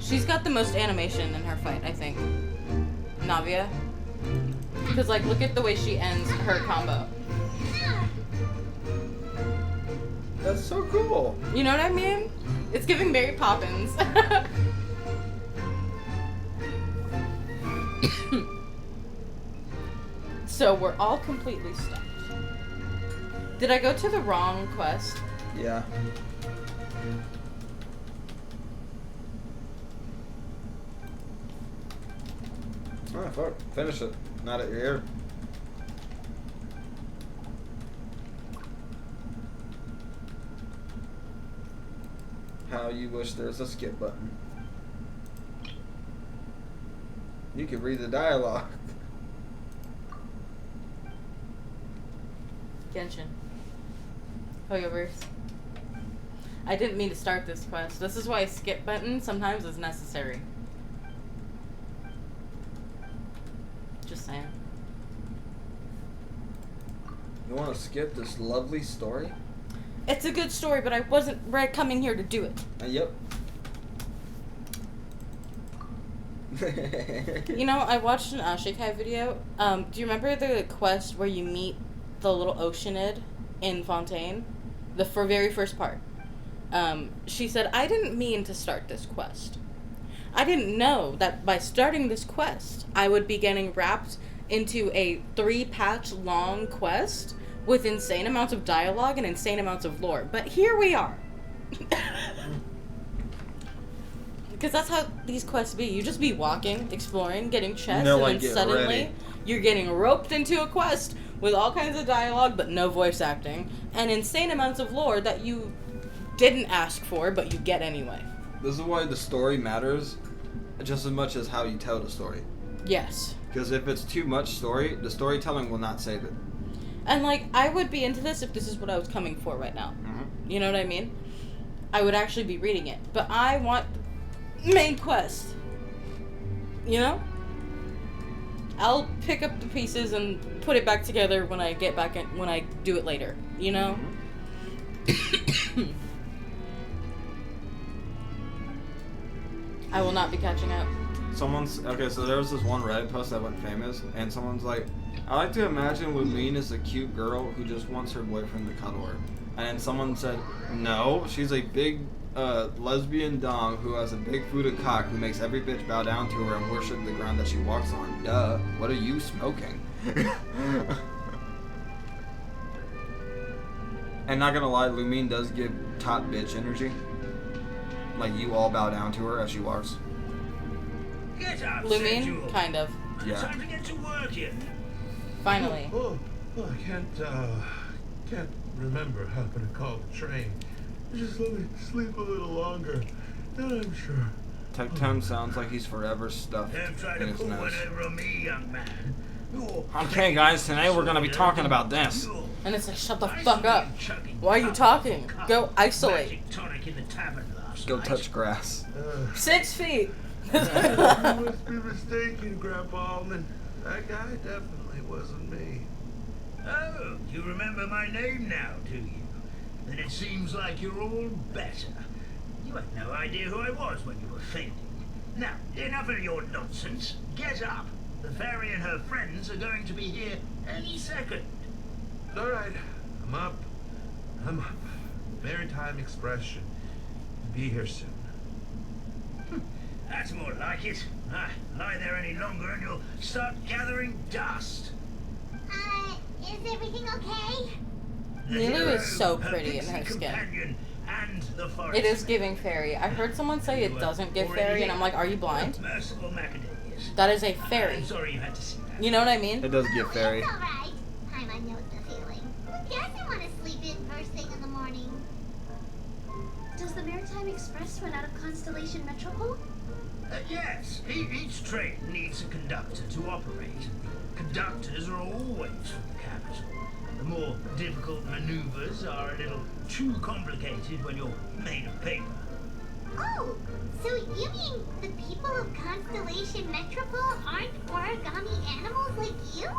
She's got the most animation in her fight, I think. Navia. Because, like, look at the way she ends her combo. That's so cool. You know what I mean? It's giving Mary Poppins. So we're all completely stumped. Did I go to the wrong quest? Yeah. Oh, fuck. Finish it. Not at your ear. How you wish there was a skip button. You could read the dialogue. Genshin. Hoyoverse. I didn't mean to start this quest. This is why a skip button sometimes is necessary. Just saying. You want to skip this lovely story? It's a good story, but I wasn't coming here to do it. Yep. You know, I watched an Ashikai video. Do you remember the quest where you meet the little Oceanid in Fontaine? The very first part. She said, I didn't mean to start this quest. I didn't know that by starting this quest, I would be getting wrapped into a 3-patch long quest with insane amounts of dialogue and insane amounts of lore. But here we are. Because that's how these quests be. You just be walking, exploring, getting chests, and then suddenly you're getting roped into a quest with all kinds of dialogue but no voice acting and insane amounts of lore that you didn't ask for but you get anyway. This is why the story matters just as much as how you tell the story. Yes. Because if it's too much story, the storytelling will not save it. And, like, I would be into this if this is what I was coming for right now. Mm-hmm. You know what I mean? I would actually be reading it. But I want main quest. You know? I'll pick up the pieces and put it back together when I get back in, when I do it later. You know? Mm-hmm. I will not be catching up. Okay, so there was this one Reddit post that went famous, and someone's like, I like to imagine Lumine is a cute girl who just wants her boyfriend to cuddle her. And then someone said, no, she's a big lesbian dom who has a big Buddha cock who makes every bitch bow down to her and worship the ground that she walks on. Duh, what are you smoking? And not gonna lie, Lumine does give top bitch energy. Like, you all bow down to her as she walks. Get up, Lumine? Kind of. Yeah. Time to get to work here. Finally. I can't remember how to call the train. Just let me sleep a little longer, and I'm sure. Tectone sounds like he's forever stuffed Don't try in to his pull one nose. over on me, young man. Okay, guys, today we're gonna be talking about this. And it's like, shut the fuck up. Why are you talking? Go isolate. Magic tonic in the tavern last Go night. touch grass. 6 feet. You must be mistaken, Grandpa Almond. That guy definitely wasn't me. Oh, you remember my name now, do you? Then it seems like you're all better. You had no idea who I was when you were fainting. Now, enough of your nonsense. Get up. The fairy and her friends are going to be here any second. All right, I'm up. Maritime Express should be here soon. That's more like it. Lie there any longer and you'll start gathering dust. Is everything okay? The Lulu hero, is so pretty in pixie her skin. companion, and the forest It is giving fairy. I heard someone say it doesn't give fairy, and I'm like, are you blind? Merciful macadamias. That is a fairy. I'm sorry you had to see that. You know what I mean? It does give fairy. It's alright. I know the feeling. Who doesn't want to sleep in first thing in the morning? Does the Maritime Express run out of Constellation Metropole? Yes, each train needs a conductor to operate. Conductors are always from the capital. The more difficult maneuvers are a little too complicated when you're made of paper. Oh, so you mean the people of Constellation Metropole aren't origami animals like you?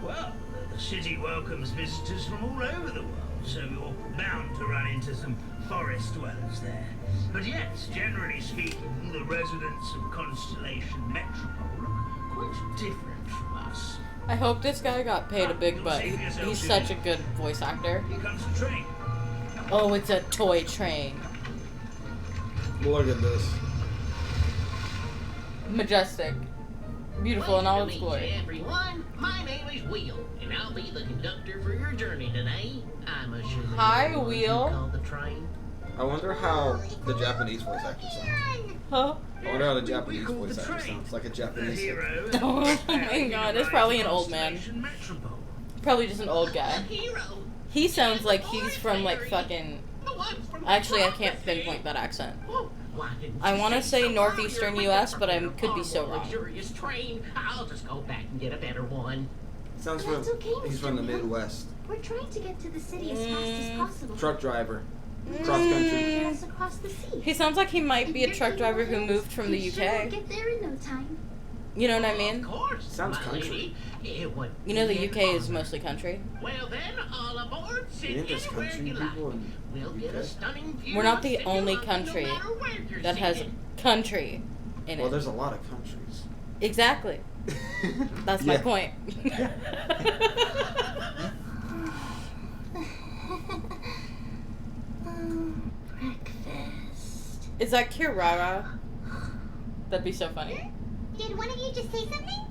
Well, the city welcomes visitors from all over the world, so you're bound to run into some forest dwellers there. But yes, generally speaking, the residents of Constellation Metropole are quite different from us. I hope this guy got paid a big butt. He's such a good voice actor. Here comes the train. Oh, it's a toy train. Look at this. Majestic. Beautiful in all its glory. Everyone, my name is Will, and I'll be the conductor for your journey today. I'm assuming Hi, you're the one who Will. called the train. I wonder how the Japanese voice actor sounds. Huh? I wonder how the Japanese voice actor sounds. Like a The Japanese. hero is Oh my god, it's probably an old man. Constellation Metropole. Probably just an old guy. Hero. He sounds like he's from like fucking. The one from Actually, I can't pinpoint that accent. Oh, why didn't I you want to say so northeastern earlier? U.S., but I We're could be on so a wrong. luxurious train. I'll just go back and get a better one. Sounds That's from. okay, He's Mr. from the Will. Midwest. We're trying to get to the city as fast as possible. Truck driver. Cross country. Get us across the sea. He sounds like he might be a And truck your driver who capable moved from the hands, I'm sure UK. we'll get there in no time. You know what I mean? Of course. Sounds my country. lady. It would You know the be UK an is honor. mostly country. Well then, all aboard. Sit Ain't this anywhere country you like. people in We'll get a UK? stunning view We're not of the City only London, country no matter where you're that has seated. country in Well, it. there's a lot of countries. Exactly. That's my Yeah. point. Breakfast. Is that Kirara? That'd be so funny. Did one of you just say something?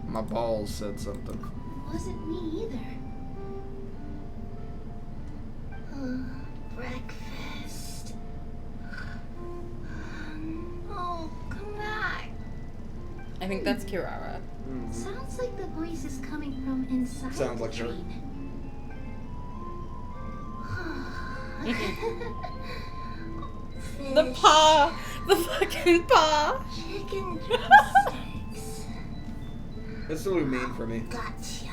My balls said something. Wasn't me either. Breakfast. Oh, come back. I think that's Kirara. Mhm. Sounds like the voice is coming from inside Sounds the like her. train. The Fish, paw! The fucking paw! chicken drumsticks. It's still mean for me. Gotcha.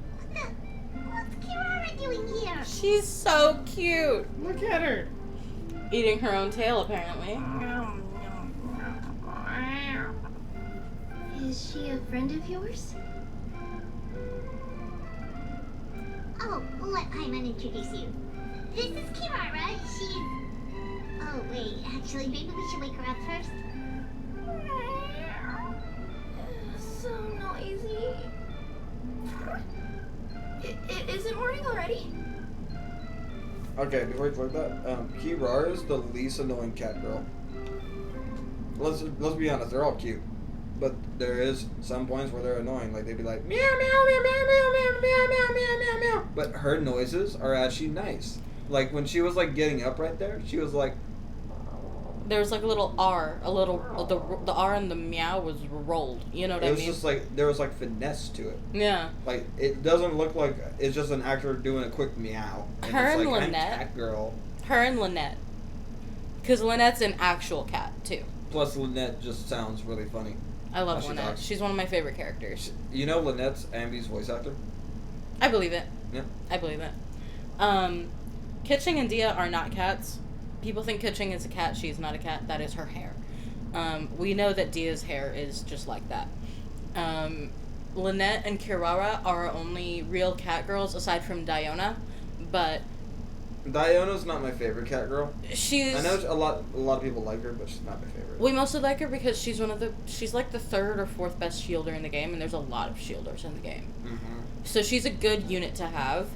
What's Kirara doing here? She's so cute. Look at her. Eating her own tail, apparently. Is she a friend of yours? Oh, let Paimon introduce you. This is Kirara. She's... Oh, wait. Actually, maybe we should wake her up first. So noisy. Is it morning already? Okay, before you play that, Kirara is the least annoying cat girl. Let's be honest, they're all cute. But there is some points where they're annoying. Like, they'd be like, meow, meow, meow, meow, meow, meow, meow, meow, meow, meow, meow. But her noises are actually nice. Like, when she was, like, getting up right there, she was like, There was like a little R, the R and the meow was rolled. You know what it I was mean? just like, there was, like, finesse to it. Yeah. Like, it doesn't look like it's just an actor doing a quick meow. And Her it's and like, I'm Lynette. cat girl. Her and Lynette. Because Lynette's an actual cat, too. Plus, Lynette just sounds really funny. I love How she Lynette. talks. She's one of my favorite characters. You know Lynette's Ambi's voice actor? I believe it. Yeah. I believe it. Kitching and Dia are not cats. People think Kitching is a cat. She is not a cat. That is her hair. We know that Dia's hair is just like that. Lynette and Kirara are our only real cat girls aside from Diona, but Diona's not my favorite cat girl. she's. I know a lot of people like her, but she's not my favorite. We mostly like her because she's she's like the third or fourth best shielder in the game, and there's a lot of shielders in the game. Mm-hmm. So she's a good unit to have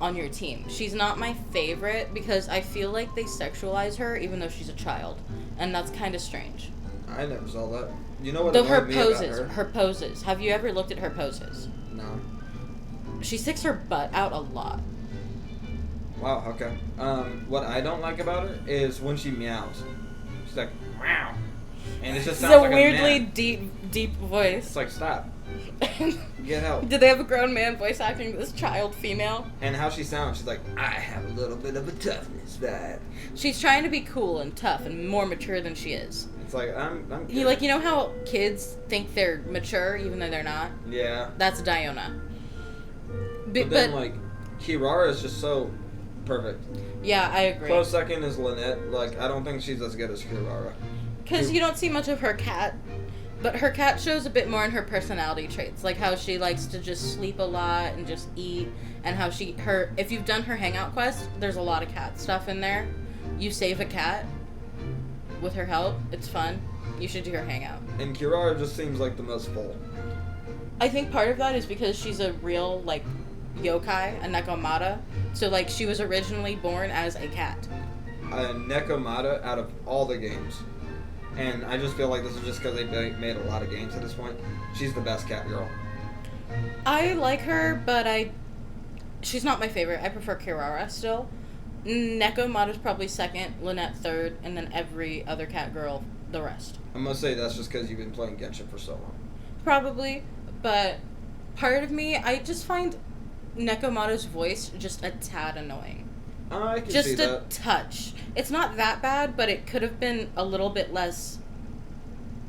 on your team. She's not my favorite because I feel like they sexualize her even though she's a child, and that's kind of strange. I never saw that. You know what? Though her annoyed me about poses, her poses. Have you ever looked at her poses? No. She sticks her butt out a lot. Wow. Okay. What I don't like about her is when she meows. She's like meow, and it just It's sounds a like weirdly a man. deep voice. It's like stop. Get help. Did they have a grown man voice acting this child female? And how she sounds, she's like, I have a little bit of a toughness vibe. She's trying to be cool and tough and more mature than she is. It's like I'm. You know how kids think they're mature even though they're not? Yeah. That's Diona. But then like, Kirara is just so perfect. yeah, I agree. Close second is Lynette. Like, I don't think she's as good as Kirara. Because you don't see much of her cat, But her cat shows a bit more in her personality traits, like how she likes to just sleep a lot and just eat, and how if you've done her hangout quest, there's a lot of cat stuff in there. You save a cat with her help. It's fun. You should do her hangout. And Kirara just seems like the most full. I think part of that is because she's a real, like, yokai, a nekomata. So, like, she was originally born as a cat. A nekomata out of all the games. And I just feel like this is just because they made a lot of games at this point. She's the best cat girl. I like her, but she's not my favorite. I prefer Kirara still. Nekomata's probably second, Lynette third, and then every other cat girl the rest. I must say that's just because you've been playing Genshin for so long. Probably, but part of me, I just find Nekomata's voice just a tad annoying. I can Just see a that. touch. It's not that bad, but it could have been a little bit less.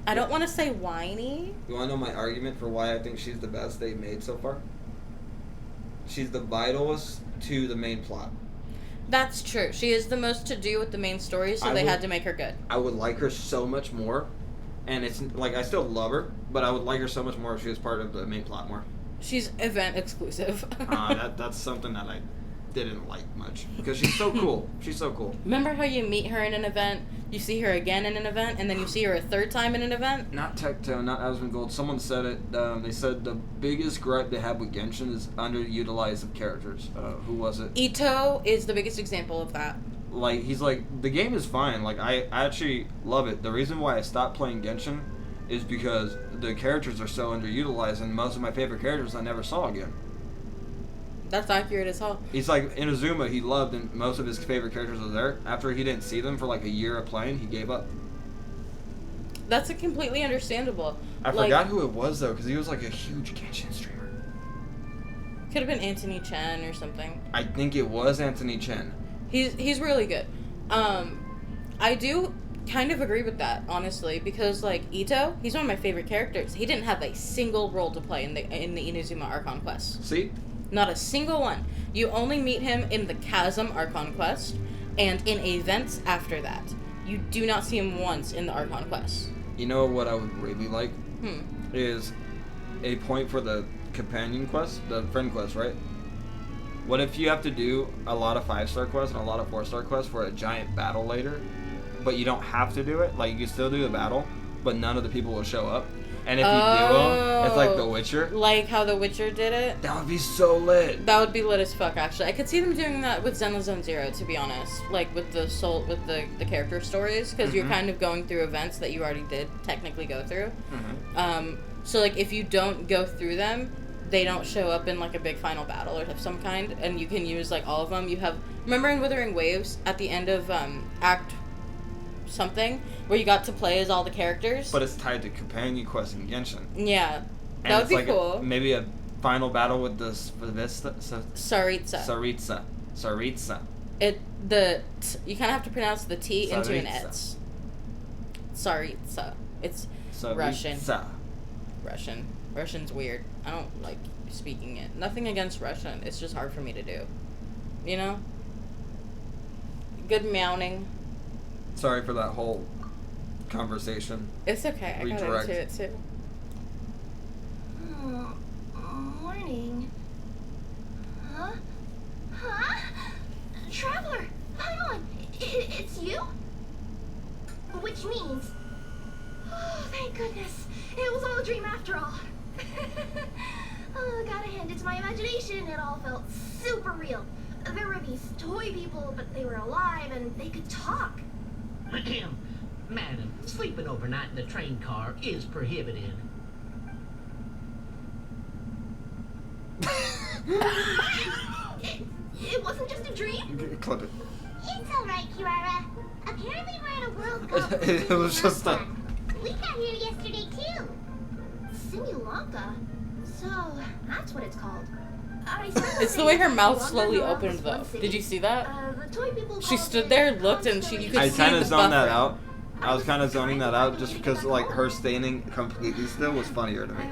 I don't want to say whiny. You want to know my argument for why I think she's the best they've made so far? She's the vitalist to the main plot. That's true. She is the most to do with the main story, so they had to make her good. I would like her so much more, and it's like I still love her, but I would like her so much more if she was part of the main plot more. She's event exclusive. That's something that I didn't like much because she's so cool. She's so cool. Remember how you meet her in an event, you see her again in an event, and then you see her a third time in an event? Not Tecto, not Asmongold. Someone said it. They said the biggest gripe they have with Genshin is underutilized characters. Who was it? Ito is the biggest example of that. Like, he's like, the game is fine. Like, I actually love it. The reason why I stopped playing Genshin is because the characters are so underutilized, and most of my favorite characters I never saw again. That's accurate as hell. He's like, Inazuma, he loved, and most of his favorite characters were there. After he didn't see them for like a year of playing, he gave up. That's completely understandable. I forgot who it was, though, because he was like a huge Genshin streamer. Could have been Anthony Chen or something. I think it was Anthony Chen. He's really good. I do kind of agree with that, honestly, because like Ito, he's one of my favorite characters. He didn't have a single role to play in the Inazuma Archon quest. See? Not a single one. You only meet him in the Chasm Archon quest and in events after that. You do not see him once in the Archon quest. You know what I would really like? Is a point for the companion quest, the friend quest, right? What if you have to do a lot of 5-star quests and a lot of 4-star quests for a giant battle later, but you don't have to do it? Like, you can still do the battle, but none of the people will show up. And if you do them, it's like The Witcher. Like how The Witcher did it? That would be so lit. That would be lit as fuck, actually. I could see them doing that with Zenless Zone Zero, to be honest. Like, with the character stories, because you're kind of going through events that you already did technically go through. So, like, if you don't go through them, they don't show up in, like, a big final battle or of some kind, and you can use, like, all of them. You have... Remember in Withering Waves, at the end of Act something, where you got to play as all the characters? But it's tied to companion quests in Genshin. Yeah. And That would be like cool. Maybe a final battle with the Saritsa. Saritsa. You kind of have to pronounce the T into an Saritsa. S. Saritsa. It's Saritsa. Russian. Russian's weird. I don't like speaking it. Nothing against Russian. It's just hard for me to do. You know? Good meowing. Sorry for that whole conversation. It's okay. I got Redirect. into it too. Morning. Huh? Huh? Traveler, hang on. It's you? Which means... Oh, thank goodness. It was all a dream after all. Oh, gotta hand it to my imagination. It all felt super real. There were these toy people, but they were alive and they could talk. Madam, sleeping overnight in the train car is prohibited. It wasn't just a dream? Clip it. It's alright, Kirara. Apparently we're in a world called It was just a... We got here yesterday too. Simulanka? So, that's what it's called. It's the way her mouth slowly opened, though. Did you see that? The toy people She stood there, lolooked, and you could I see kind the of zoned that buffering. out. I was kind of zoning that out just because, like, her standing completely still was funnier to me.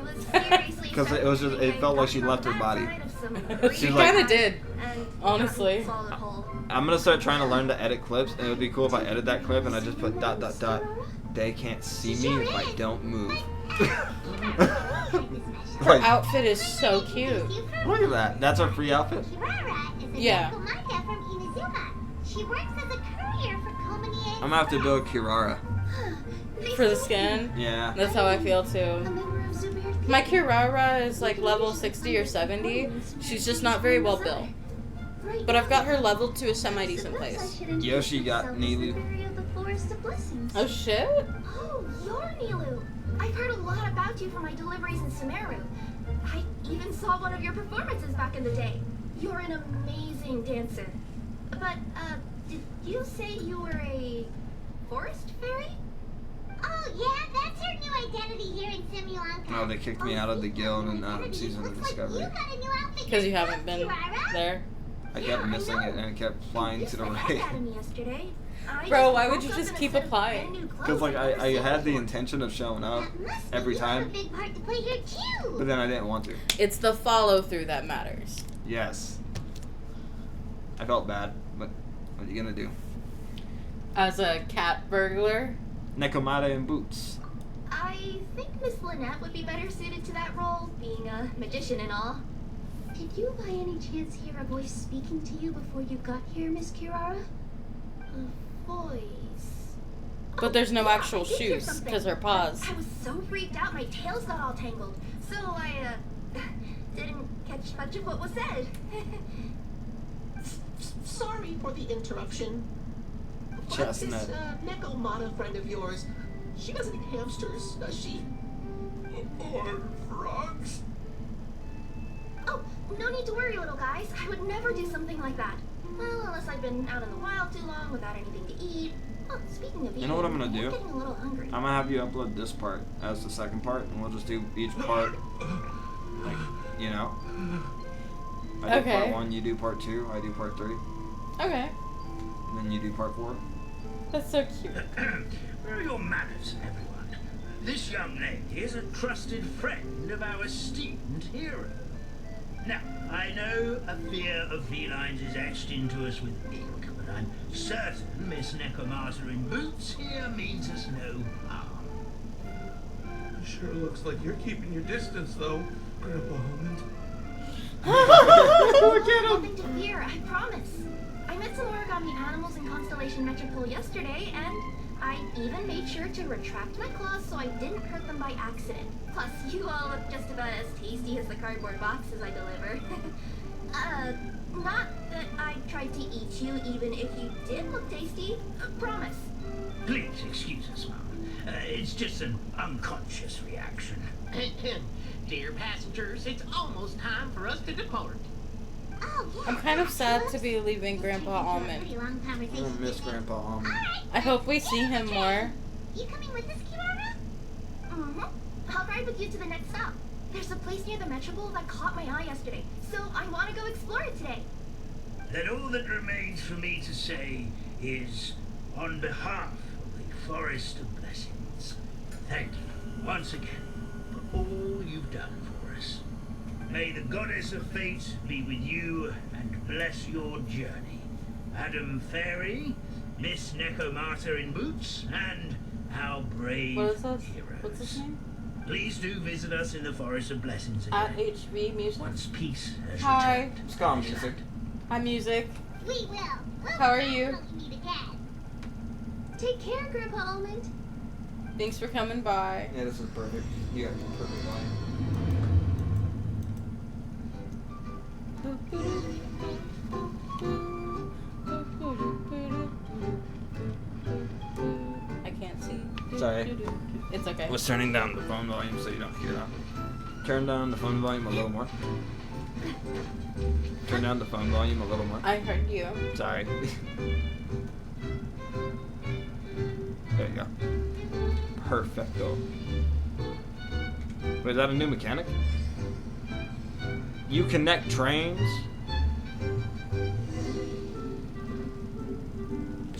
Because it was just, it felt like she left her body. She like- kind of did, honestly. I'm gonna start trying to learn to edit clips, and it would be cool if I edit that clip and I just put ... They can't see me if I don't move. Her Like, outfit is so cute. look at that. That's our free outfit. Kirara is a Yeah. Nekomata from Inazuma. She works as a courier for Komanie. I'm gonna have to build Kirara. For the skin. Yeah. That's how I feel A too. member of Zubair My Kirara is like level 60 or 70. She's just not very well built. But I've got her leveled to a semi-decent place. Yoshi got Nilu. The Forest of Blessings. Oh shit? Oh, you're Nilu. I've heard a lot about you from my deliveries in Sumeru. I even saw one of your performances back in the day. You're an amazing dancer. But, did you say you were a forest fairy? Oh yeah, that's her new identity here in Simulanka. Oh, they kicked me out of the guild in season of Looks like Discovery. you got a new outfit Because you yourself, haven't been Kirara. there. I kept missing it and it kept flying You to the said right. that to me yesterday. I Bro, just why would woke you up just in a keep set of applying? brand new clothes Because like I've never I seen had the before. intention of showing up That must every mean you have time, a big part to play here too. but then I didn't want to. It's the follow through that matters. Yes. I felt bad, but what are you gonna do? As a cat burglar. Nekomata in boots. I think Miss Lynette would be better suited to that role, being a magician and all. Did you by any chance hear a voice speaking to you before you got here, Miss Kirara? A voice. But there's no Yeah, actual I did hear shoes something. because her paws. I was so freaked out, my tails got all tangled. So I, didn't catch much of what was said. Sorry for the interruption. But Chestnut. this Nekomata friend of yours, she doesn't eat hamsters, does she? Or frogs? Oh, no need to worry, little guys. I would never do something like that. Well, unless I've been out in the wild too long without anything to eat. Oh, speaking of You know what I'm eating, gonna do? getting a little hungry. I'm gonna have you upload this part as the second part, and we'll just do each part, like, you know. I do Okay. part 1, you do part 2, I do part 3, Okay. and then you do part 4. That's so cute. Where are your manners, everyone? This young lady is a trusted friend of our esteemed hero. Now, I know a fear of felines is etched into us with ink, but I'm certain Miss Nekomata in boots here means us no harm. Sure looks like you're keeping your distance, though, Grandpa Hammond. Look at him! Nothing to fear, I promise. I met some origami animals in Constellation Metropole yesterday, and I even made sure to retract my claws so I didn't hurt them by accident. Plus, you all look just about as tasty as the cardboard boxes I deliver. Not that I tried to eat you, even if you did look tasty. Promise. Please excuse us, Mom. It's just an unconscious reaction. Dear passengers, it's almost time for us to depart. Oh, yeah, I'm kind of sad to good. be leaving Grandpa Almond. Pretty long I'm conversation. gonna miss Grandpa Almond. Alright, I hope we see him more. you coming with us, Kirara? Mm-hmm. I'll ride with you to the next stop. There's a place near the Metropole that caught my eye yesterday, so I want to go explore it today. Then all that remains for me to say is, on behalf of the Forest of Blessings, thank you once again for all you've done for us. May the goddess of fate be with you and bless your journey. Adam Fairy, Miss Nekomata in boots, and our brave What is this? heroes. What's his name? Please do visit us in the Forest of Blessings At again. HV Music. Once peace has Hi. returned. It's calm music. Hi, music. We will. We'll How are come you? when we meet again. Take care, Grandpa Almond. Thanks for coming by. Yeah, this is perfect. You got a perfect line. I can't see. Sorry. It's okay. I was turning down the phone volume so you don't hear that. Turn down the phone volume a little more. Turn down the phone volume a little more. I heard you. Sorry. There you go. Perfecto. Wait, is that a new mechanic? You connect trains?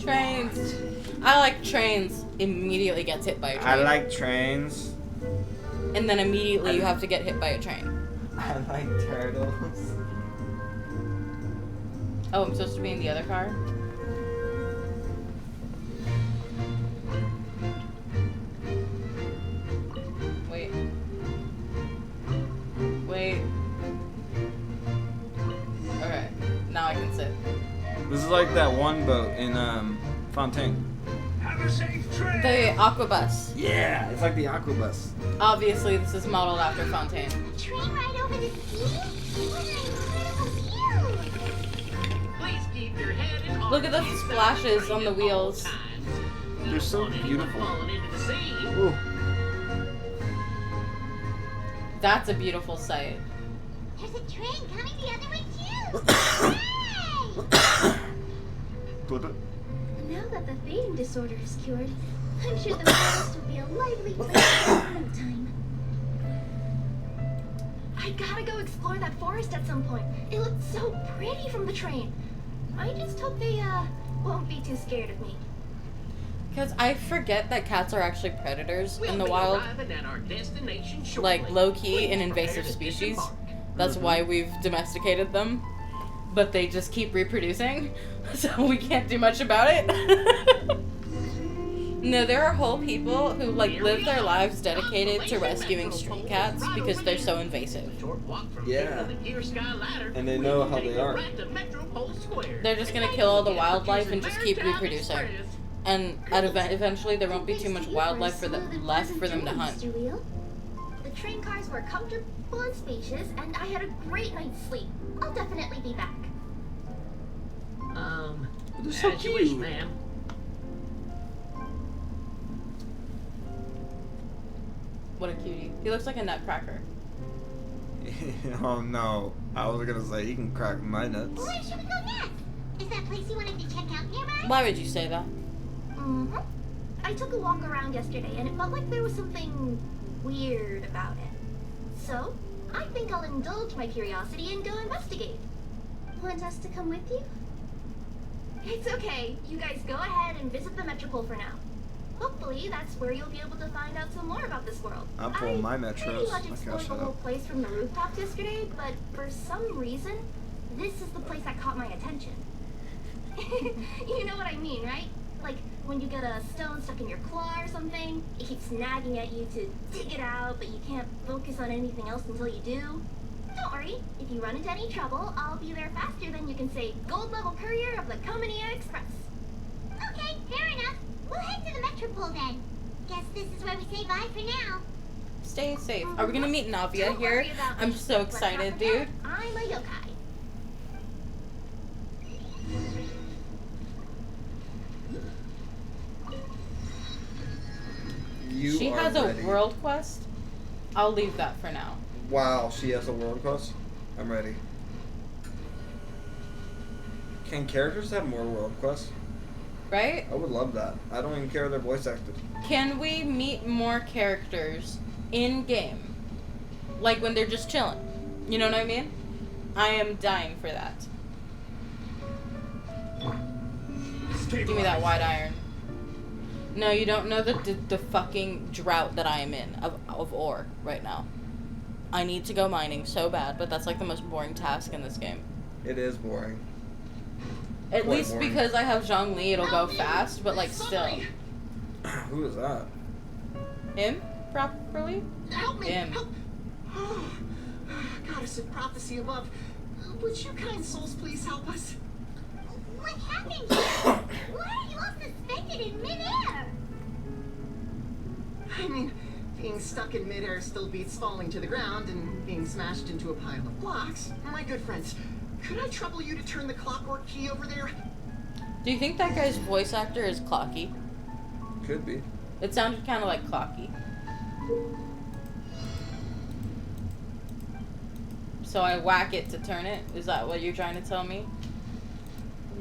Trains. I like trains. Immediately gets hit by a train. I like trains. And then immediately you have to get hit by a train. I like turtles. Oh, I'm supposed to be in the other car? Wait. That's it. This is like that one boat in Fontaine. Have a safe trip. The Aquabus. Yeah, it's like the Aquabus. Obviously, this is modeled after Fontaine. Train ride over the sea? What an incredible view! Please keep your head and Look at the arms inside splashes the on the train at all wheels. times. They're You so don't want anyone beautiful. falling into the sea. Ooh. That's a beautiful sight. There's a train coming the other way too! Hooray! Now that the fading disorder is cured, I'm sure the forest will be a lively place in no time. I gotta go explore that forest at some point. It looks so pretty from the train. I just hope they, won't be too scared of me. Because I forget that cats are actually predators We'll in the be wild. arriving at our destination shortly. Like, low-key, Please an prepare invasive to species. disembark. That's why we've domesticated them. But they just keep reproducing, so we can't do much about it. No, there are whole people who, like, live their lives dedicated to rescuing street cats because they're so invasive. Short walk from Yeah. here to the Gear Sky Ladder. And they know how Take they you are. right to Metropole Square. They're just gonna kill all the wildlife and just keep reproducing. And eventually there won't be too much wildlife left for them to hunt. Mr. Wheel. The train cars were comfortable and spacious, and I had a great night's sleep. I'll definitely be back. They're so As you wish, cute. ma'am. What a cutie. He looks like a nutcracker. Oh no. I was gonna say, he can crack my nuts. Where should we go next? Is that place you wanted to check out nearby? Why would you say that? Mm-hmm. I took a walk around yesterday, and it felt like there was something weird about it. So, I think I'll indulge my curiosity and go investigate. Want us to come with you? It's okay. You guys go ahead and visit the Metropole for now. Hopefully, that's where you'll be able to find out some more about this world. I'm pulling my Pretty metros. much Okay, explored shut the whole up. place from the rooftops yesterday, but for some reason, this is the place that caught my attention. You know what I mean, right? Like when you get a stone stuck in your claw or something, it keeps nagging at you to dig it out, but you can't focus on anything else until you do. Don't worry, if you run into any trouble, I'll be there faster than you can say gold level courier of the Comania Express. Okay, fair enough. We'll head to the Metropole then. Guess this is where we say bye for now. Stay safe. Are we gonna meet Navia Don't here? worry about I'm me. so Let's not excited, forget, dude. I'm a yokai. You She are has ready. a world quest. I'll leave that for now. Wow, she has a world quest? I'm ready. Can characters have more world quests? Right? I would love that. I don't even care if they're voice acted. Can we meet more characters in game? Like when they're just chilling. You know what I mean? I am dying for that. Give me that wide iron. No, you don't know the fucking drought that I am in of ore right now. I need to go mining so bad, but that's like the most boring task in this game. It is boring. At Quite least boring. because I have Zhongli, it'll go fast, but like still. Who is that? Him? Properly? Help me! Him. Help! Goddess of prophecy above, would you kind souls please help us? What happened here? Why are you all suspended in midair? I mean, being stuck in midair still beats falling to the ground and being smashed into a pile of blocks. My good friends, could I trouble you to turn the clockwork key over there? Do you think that guy's voice actor is Clocky? Could be. It sounded kind of like Clocky. So I whack it to turn it? Is that what you're trying to tell me?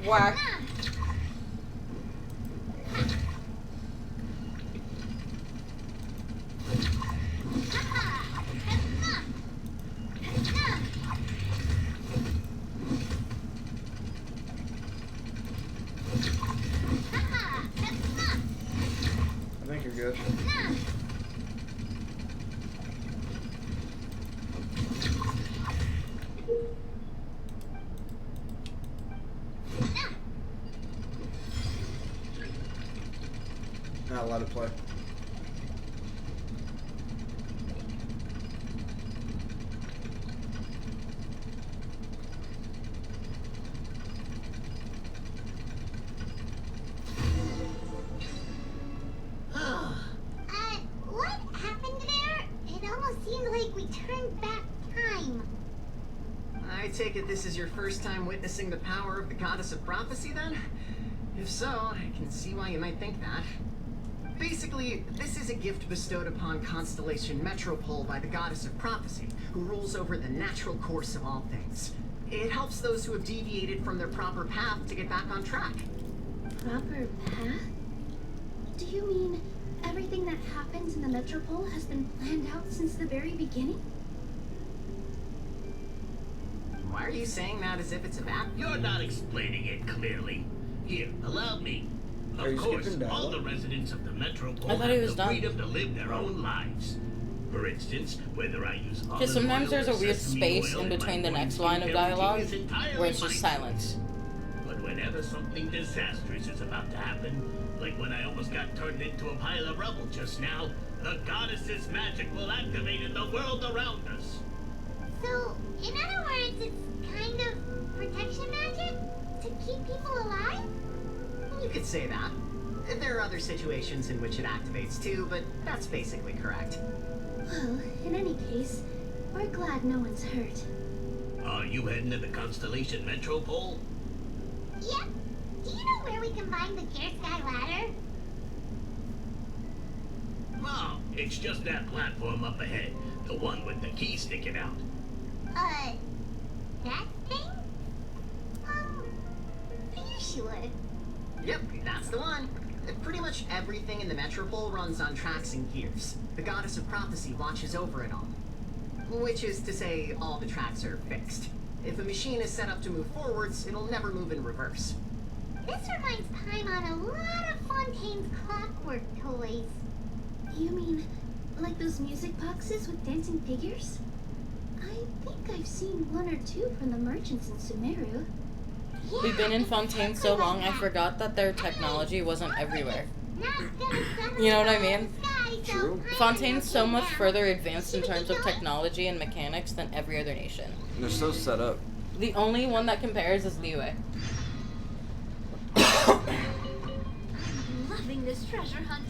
Whack. I think you're good. Now let it play. I take it this is your first time witnessing the power of the goddess of prophecy, then? If so, I can see why you might think that. Basically, this is a gift bestowed upon Constellation Metropole by the goddess of prophecy, who rules over the natural course of all things. It helps those who have deviated from their proper path to get back on track. Proper path? Do you mean everything that happens in the Metropole has been planned out since the very beginning? Why are you saying that as if it's a map? You're not explaining it clearly. Here, allow me. Are Of you course, skipping all the dialogue? residents of the Metropole I thought he have was the done. freedom to live their own lives. For instance, whether I use Because sometimes there's a weird space in between the next line of dialogue where it's just silence. But whenever something disastrous is about to happen, like when I almost got turned into a pile of rubble just now, the goddess's magic will activate in the world around us. So, in other words, it's kind of protection magic? To keep people alive? You could say that. There are other situations in which it activates too, but that's basically correct. Well, in any case, we're glad no one's hurt. Are you heading to the Constellation Metropole? Yep. Do you know where we can find the Gear Sky Ladder? No, it's just that platform up ahead. The one with the key sticking out. That thing? Are you sure? Yep, that's the one. Pretty much everything in the Metropole runs on tracks and gears. The goddess of prophecy watches over it all. Which is to say, all the tracks are fixed. If a machine is set up to move forwards, it'll never move in reverse. This reminds Paimon a lot of Fontaine's clockwork toys. You mean, like those music boxes with dancing figures? I think I've seen one or two from the merchants in Sumeru. Yeah, We've been in Fontaine exactly so long, like I that. forgot that their technology wasn't everywhere. Not gonna You know what I mean? sky, so True. Paimon Fontaine's so will much get further down. advanced in Should we terms get of going? technology and mechanics than every other nation. They're so set up. The only one that compares is Liyue. I'm loving this treasure hunt.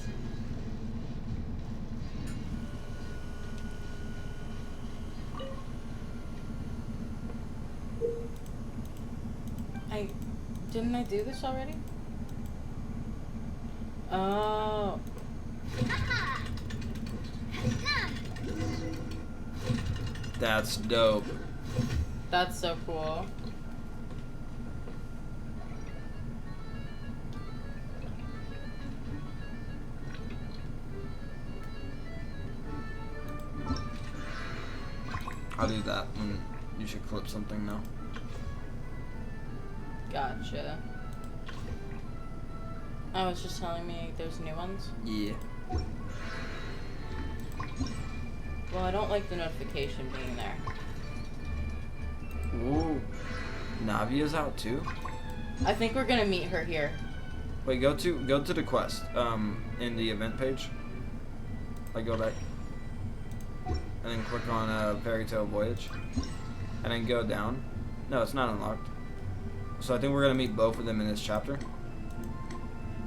Didn't I do this already? Oh. Aha! Ah, That's dope. That's so cool. I'll do that. You should clip something now. Gotcha. Oh, it's just telling me there's new ones? Yeah. Well, I don't like the notification being there. Ooh. Navia's out too? I think we're gonna meet her here. Wait, go to the quest. In the event page. Like go back. And then click on Fairy Tale Voyage. And then go down. No, it's not unlocked. So I think we're gonna meet both of them in this chapter.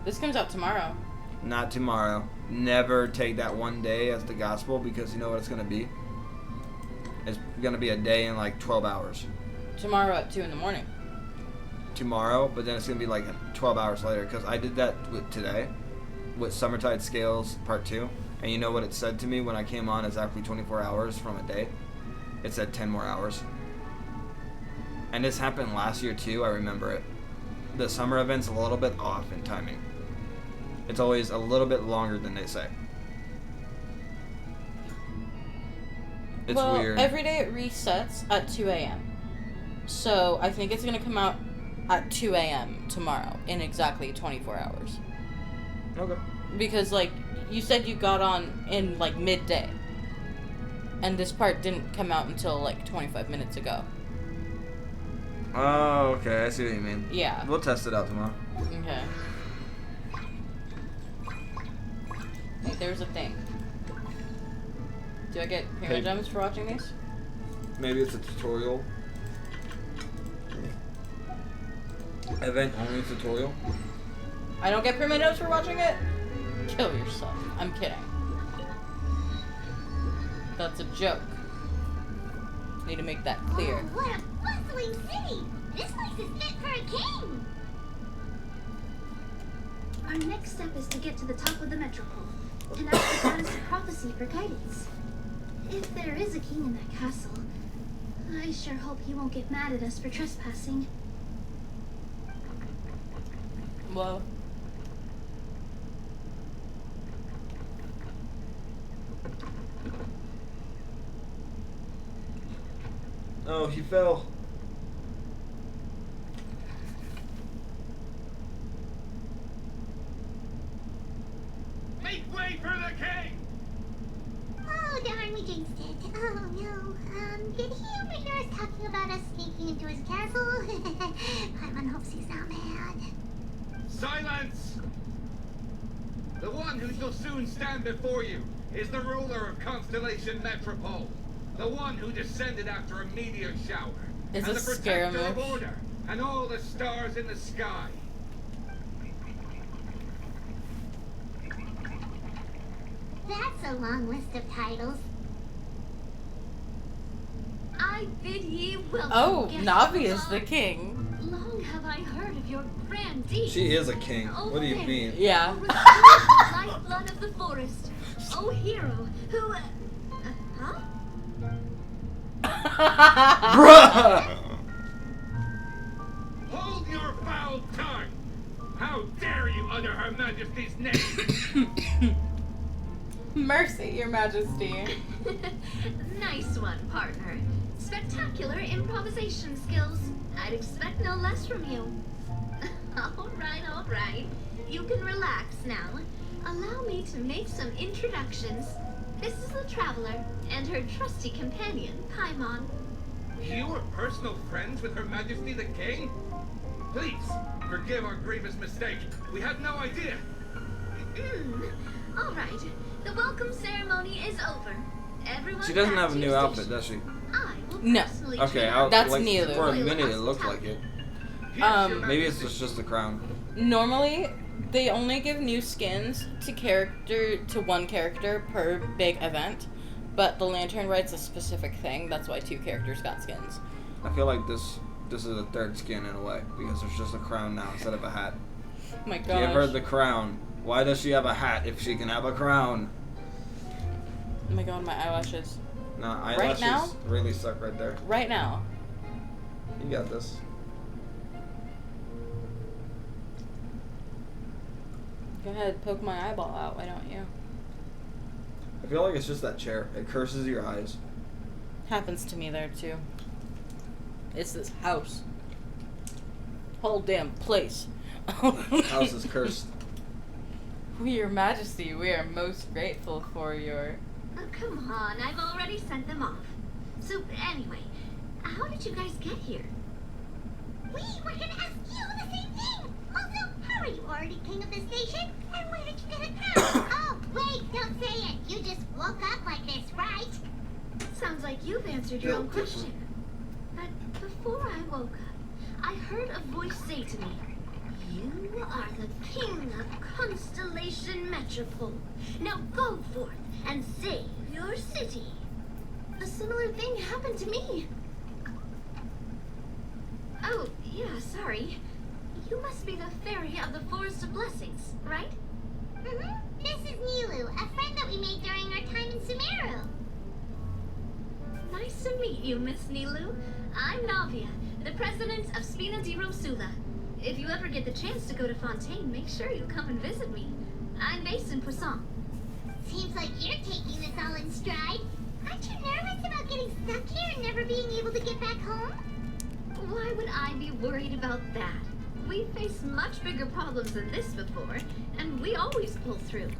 This comes out tomorrow. Not tomorrow. Never take that one day as the gospel because you know what it's gonna be? It's gonna be a day in like 12 hours. Tomorrow at 2 in the morning. Tomorrow, but then it's gonna be like 12 hours later because I did that with today with Summertide Scales Part 2, and you know what it said to me when I came on exactly 24 hours from a day? It said 10 more hours. And this happened last year too, I remember it. The summer event's a little bit off in timing. It's always a little bit longer than they say. It's well, weird. every day it resets at 2 a.m. So I think it's gonna come out at 2 a.m. tomorrow in exactly 24 hours. Okay. Because, like, you said you got on in, like, midday. And this part didn't come out until, like, 25 minutes ago. Oh, okay. I see what you mean. Yeah. We'll test it out tomorrow. Okay. Hey, there's a thing. Do I get Hey. Pyramid Gems for watching these? Maybe it's a tutorial. Event only tutorial. I don't get Pyramid Gems for watching it? Kill yourself. I'm kidding. That's a joke. Need to make that clear. Oh, what a is fit for a king. Our next step is to get to the top of the metropole and ask the goddess of prophecy for guidance. If there is a king in that castle, I sure hope he won't get mad at us for trespassing. Whoa. Oh, he fell. Make way for the king! Oh, darn, we jinxed it. Oh, no. Did he overhear us talking about us sneaking into his castle? Paimon hopes he's not mad. Silence! The one who shall soon stand before you is the ruler of Constellation Metropole. The one who descended after a meteor shower. Is and this the protector of Scaramouche? order and all the stars in the sky. That's a long list of titles. I bid ye welcome. Oh, guests Navi is of the all. king. Long have I heard of your grand deeds. She is a king. What do you mean? Yeah. Oh, restored lifeblood of the forest. Oh, hero, who, huh? Bruh! Hold your foul tongue! How dare you utter Her Majesty's name! Mercy, your majesty. Nice one, partner. Spectacular improvisation skills. I'd expect no less from you. All right. You can relax now. Allow me to make some introductions. This is the traveler and her trusty companion, Paimon. You are personal friends with Her Majesty the King? Please, forgive our grievous mistake. We had no idea. All right. The welcome ceremony is over. Everyone She doesn't back have a to new your outfit, station. does she? I will No. personally Okay, treat I'll, That's like, Nilu. for a minute it looked like it. Here's Your Maybe it's Majesty. just the crown. Normally, they only give new skins to one character per big event, but the Lantern Rite's a specific thing. That's why 2 characters got skins. I feel like this is a third skin in a way, because there's just a crown now instead of a hat. Oh my Give her gosh. the crown. Why does she have a hat if she can have a crown? Oh my god, my eyelashes. Nah, Right eyelashes now? really suck right there. Right now. You got this. Go ahead, poke my eyeball out, why don't you? I feel like it's just that chair. It curses your eyes. Happens to me there too. It's this house. Whole damn place. House is cursed. Your Majesty, we are most grateful for your... Oh, come on. I've already sent them off. So, anyway, how did you guys get here? We were gonna ask you the same thing. Also, how are you already king of the station? And where did you get a crown? Oh, wait, don't say it. You just woke up like this, right? Sounds like you've answered your own question. But before I woke up, I heard a voice say to me, "You are the king of Constellation Metropole. Now go forth and save your city." A similar thing happened to me. Oh, yeah, sorry. You must be the fairy of the Forest of Blessings, right? Mm-hmm. This is Nilu, a friend that we made during our time in Sumeru. Nice to meet you, Miss Nilu. I'm Navia, the president of Spina di Rosula. If you ever get the chance to go to Fontaine, make sure you come and visit me. I'm based in Poisson. Seems like you're taking this all in stride. Aren't you nervous about getting stuck here and never being able to get back home? Why would I be worried about that? We've faced much bigger problems than this before, and we always pull through.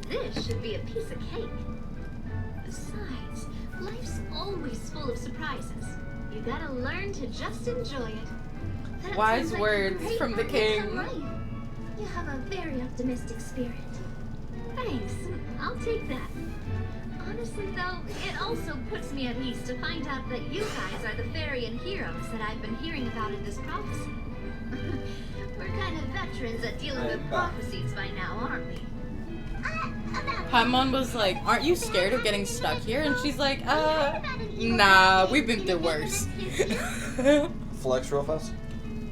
This should be a piece of cake. Besides, life's always full of surprises. You gotta learn to just enjoy it. That Wise sounds like a words great from the outlook king. on life. You have a very optimistic spirit. Thanks, I'll take that. Honestly though, it also puts me at ease to find out that you guys are the fairy and heroes that I've been hearing about in this prophecy. We're kind of veterans at dealing with prophecies by now, aren't we? About Paimon was like, "Aren't you scared of getting stuck here?" And she's like, nah, we've been through worse. Flex real fast.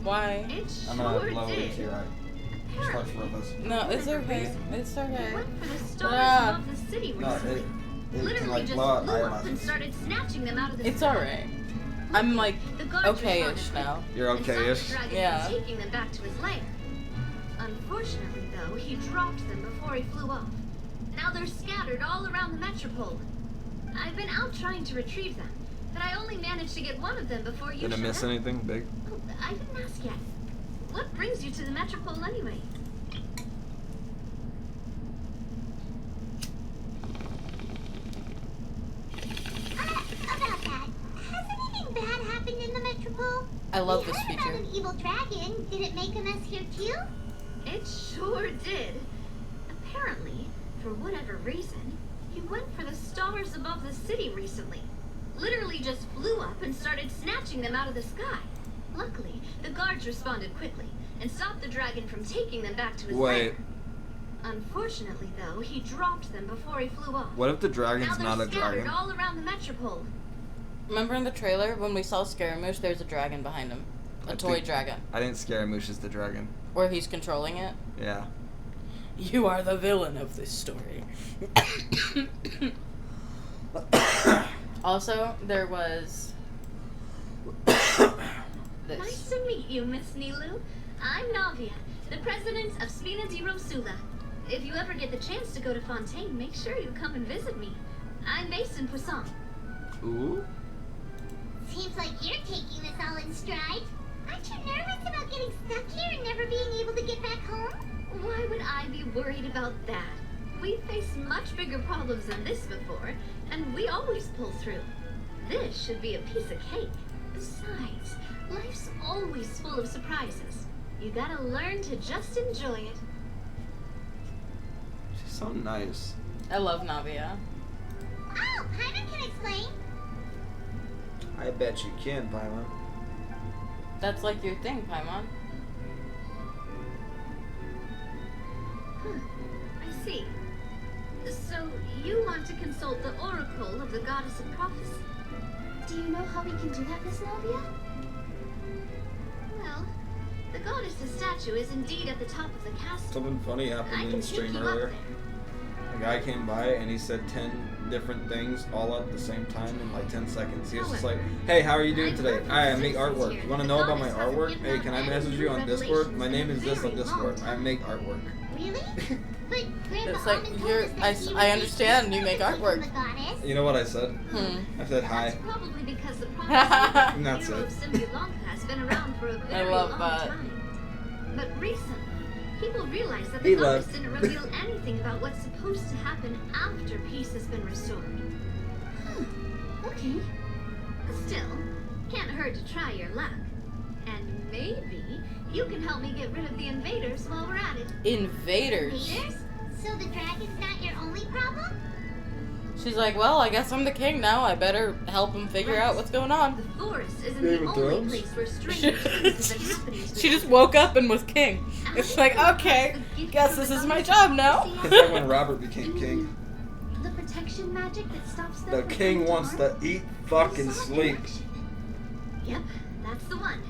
Why? It I'm sure gonna blow did. it to right. Starts with us. No, it's okay. It's He okay. went for the stars Ah. above the city No, recently. it can Literally like just blow out flew up and eyelashes. started snatching them out of the It's sky. alright. I'm like The guards okay-ish responded now. You're and stopped the okay-ish? dragon Yeah. from taking them back to his lair. Unfortunately, though, he dropped them before he flew off. Now they're scattered all around the metropole. I've been out trying to retrieve them, but I only managed to get one of them before you Did I showed miss up. anything big? Oh, I didn't ask yet. What brings you to the metropole anyway? About that. Has anything bad happened in the metropole? I love We this heard feature. about an evil dragon. Did it make a mess here too? It sure did. Apparently, for whatever reason, he went for the stars above the city recently. Literally just flew up and started snatching them out of the sky. Luckily, the guards responded quickly and stopped the dragon from taking them back to his Wait. lair. Unfortunately, though, he dropped them before he flew off. What if the Now dragon's they're not a scattered dragon? all around the metropole. Remember in the trailer when we saw Scaramouche, there's a dragon behind him. A I toy think- dragon. I think Scaramouche is the dragon. Where he's controlling it. Yeah. You are the villain of this story. Also, there was this. Nice to meet you, Miss Nilu. I'm Navia, the president of Spina di Rosula. If you ever get the chance to go to Fontaine, make sure you come and visit me. I'm based in Poisson. Ooh. Seems like you're taking this all in stride. Aren't you nervous about getting stuck here and never being able to get back home? Why would I be worried about that? We've faced much bigger problems than this before, and we always pull through. This should be a piece of cake. Besides, life's always full of surprises. You gotta learn to just enjoy it. She's so nice. I love Navia. Oh, Paimon can explain. I bet you can, Paimon. That's like your thing, Paimon. I see. So, you want to consult the oracle of the goddess of prophecy? Do you know how we can do that, Miss Navia? Well, the goddess's statue is indeed at the top of the castle. Something funny I happened can in take stream you earlier. up there. A guy came by and he said 10 different things all at the same time in like 10 seconds. He was just like, hey, how are you doing today? I make artwork. You want to know about my artwork? Hey, can I message you on Discord? My name is this on Discord. I make artwork. Really? But Grandma It's like, Almond told you're- us that I- he I was understand you the make gift artwork. from the goddess. You know what I said? Hmm. I said hi. That's probably because the prophecy of the That's hero it. of Symbiolonga has been around for a very love long that. time. But recently, people realized that He the goddess left. didn't reveal anything about what's supposed to happen after peace has been restored. Okay. Still, can't hurt to try your luck. And maybe you can help me get rid of the invaders while we're at it. Invaders. Invaders? So the dragon's not your only problem? She's like, well, I guess I'm the king now. I better help him figure out what's going on. The forest isn't Game the of only Thrones? place where strange things have been happening to She us. just woke up and was king. It's like, okay, guess this is my job now. It's like when Robert became king. The protection magic that stops them The from king coming wants harm? to eat, fuck, and I saw it in sleep. action. Yep, that's the one.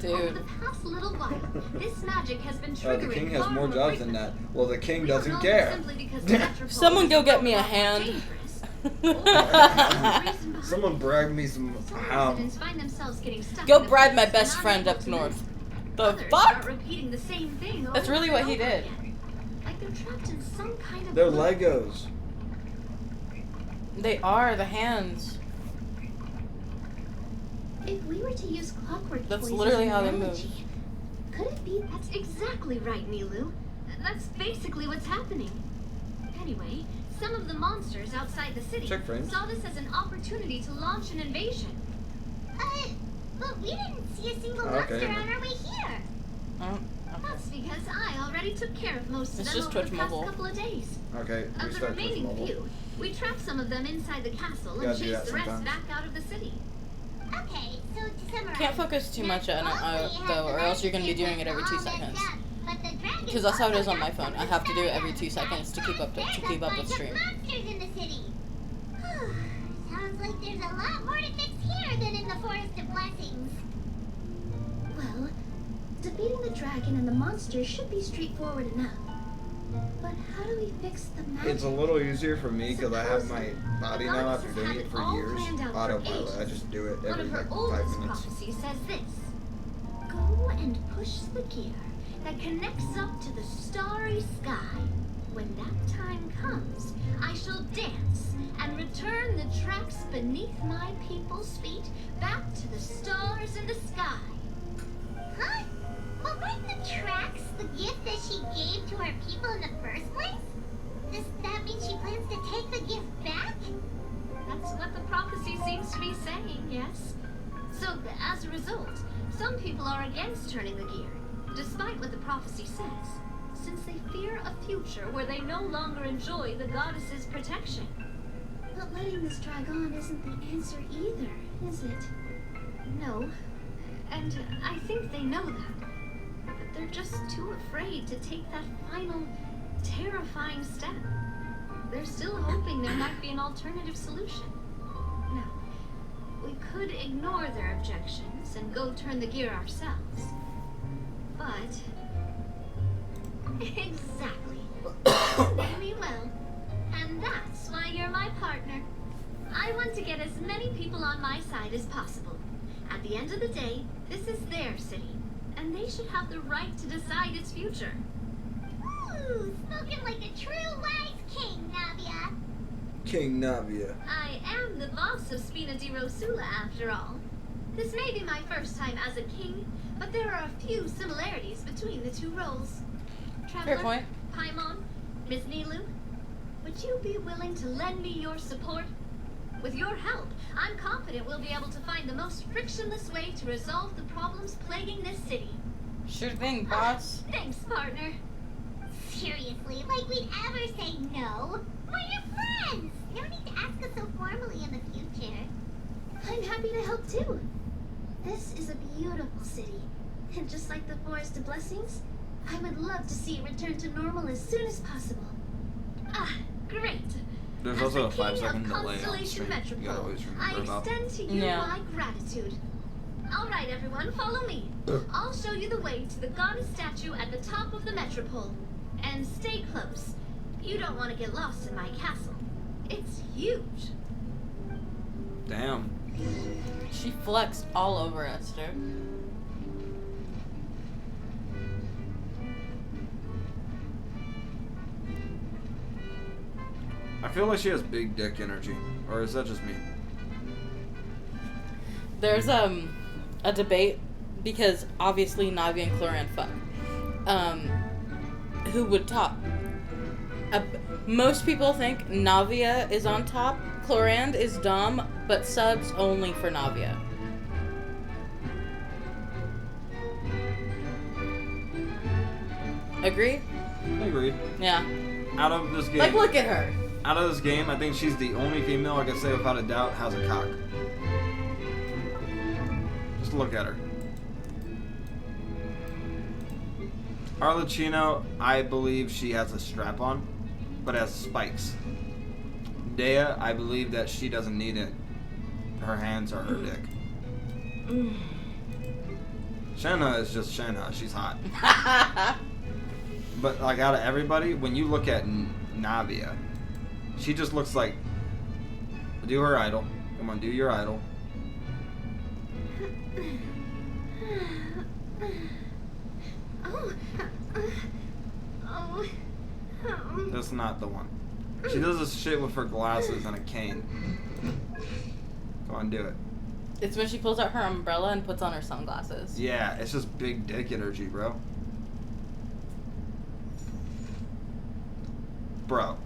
Over Dude. the past little while, this magic has been triggering The king has far more jobs than frequently. that. Well, the king We don't doesn't know care. if it's simply because the metropole Someone is go get so me a far hand. dangerous, or there's some reason behind Someone it. brag me some Some ham. residents find themselves getting stuck Go in a bribe my place best and friend unable up to north. move. The Others fuck? start repeating the same thing That's over really and what he over did. again. Like they're trapped in some kind of They're loop. Legos. They are the hands. If we were to use clockwork That's toys as literally an how they analogy, could it be? That's exactly right, Nilu. That's basically what's happening. Anyway, some of the monsters outside the city Check frames. saw this as an opportunity to launch an invasion. But we didn't see a single Okay. monster on our way here. Oh, okay. That's because I already took care of most of It's them just over Twitch the past Mobile. couple of days. Okay, Of the restart Twitch remaining mobile. few, we trapped some of them inside the castle Gotta and do chased that the rest sometimes. back out of the city. Okay, so to summarize. Can't focus too much on it, though, or else you're gonna be doing it every 2 seconds. Because that's how it is on my phone. I have to do it every 2 seconds to keep up with stream. Monsters in the city. Sounds like there's a lot more to fix here than in the Forest of Blessings. Well, Defeating the dragon and the monster should be straightforward enough. But how do we fix the magic? It's a little easier for me because I have my body the now goddess after has doing had it it for all years. planned out for Autopilot. I ages. just do it One every of her like 5 oldest minutes. prophecies says this. Go and push the gear that connects up to the starry sky. When that time comes, I shall dance and return the tracks beneath my people's feet back to the stars in the sky. Huh? But weren't the tracks the gift that she gave to her people in the first place? Does that mean she plans to take the gift back? That's what the prophecy seems to be saying, yes. So, as a result, some people are against turning the gear, despite what the prophecy says, since they fear a future where they no longer enjoy the goddess's protection. But letting this drag on isn't the answer either, is it? No. And I think they know that. But they're just too afraid to take that final, terrifying step. They're still hoping there might be an alternative solution. Now, we could ignore their objections and go turn the gear ourselves. But... Exactly. Very well. And that's why you're my partner. I want to get as many people on my side as possible. At the end of the day, this is their city, and they should have the right to decide its future. Ooh, spoken like a true wise king, Navia. King Navia. I am the boss of Spina di Rosula, after all. This may be my first time as a king, but there are a few similarities between the two roles. Traveler, Fair point. Paimon, Ms. Nilu, would you be willing to lend me your support? With your help, I'm confident we'll be able to find the most frictionless way to resolve the problems plaguing this city. Sure thing, boss. Thanks, partner. Seriously, like we'd ever say no. We're your friends. No need to ask us so formally in the future. I'm happy to help too. This is a beautiful city. And just like the Forest of Blessings, I would love to see it return to normal as soon as possible. Ah, great. There's As also the a 5 king second of delay on Constellation stream. You gotta Metropole, always I remember about. extend to you Yeah. my gratitude. All right, everyone, follow me. I'll show you the way to the goddess statue at the top of the metropole. And stay close. You don't want to get lost in my castle. It's huge. Damn. She flexed all over us, dude. I feel like she has big dick energy. Or is that just me? There's a debate because obviously Navi and Chlorine fuck. Who would top? Most people think Navia is on top. Chlorand is dumb, but subs only for Navia. Agree? Agreed. Yeah. Out of this game. Like, look at her. Out of this game, I think she's the only female I can say without a doubt has a cock. Just look at her. Arlecchino, I believe she has a strap on, but has spikes. Dea, I believe that she doesn't need it. Her hands are her dick. Shenhe is just Shenhe. She's hot. But like out of everybody, when you look at Navia, she just looks like. Do her idol. Come on, do your idol. That's not the one. She does this shit with her glasses and a cane. Come on, do it. It's when she pulls out her umbrella and puts on her sunglasses. Yeah, it's just big dick energy, bro. Bro.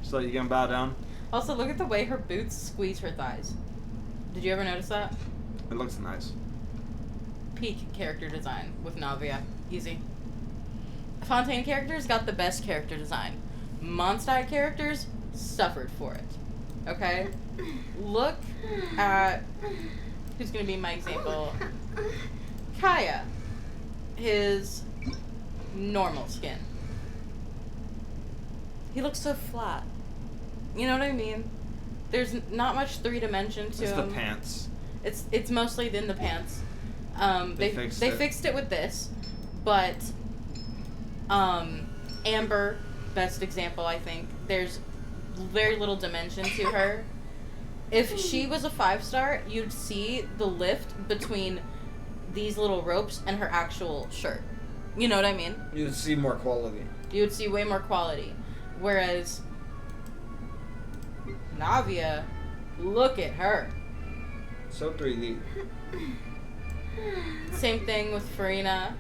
So you gonna bow down? Also, look at the way her boots squeeze her thighs. Did you ever notice that? It looks nice. Peak character design with Navia. Easy. Fontaine characters got the best character design. Mondstadt characters suffered for it. Okay? Look at who's gonna be my example. Kaya. His normal skin. He looks so flat. You know what I mean? There's not much 3 dimension to It's him. the pants. It's mostly in the pants. They fixed it with this, but Amber, best example, I think. There's very little dimension to her. If she was a 5-star, you'd see the lift between these little ropes and her actual shirt. You know what I mean? You'd see more quality. You would see way more quality. Whereas Navia, look at her. So 3D. Same thing with Farina.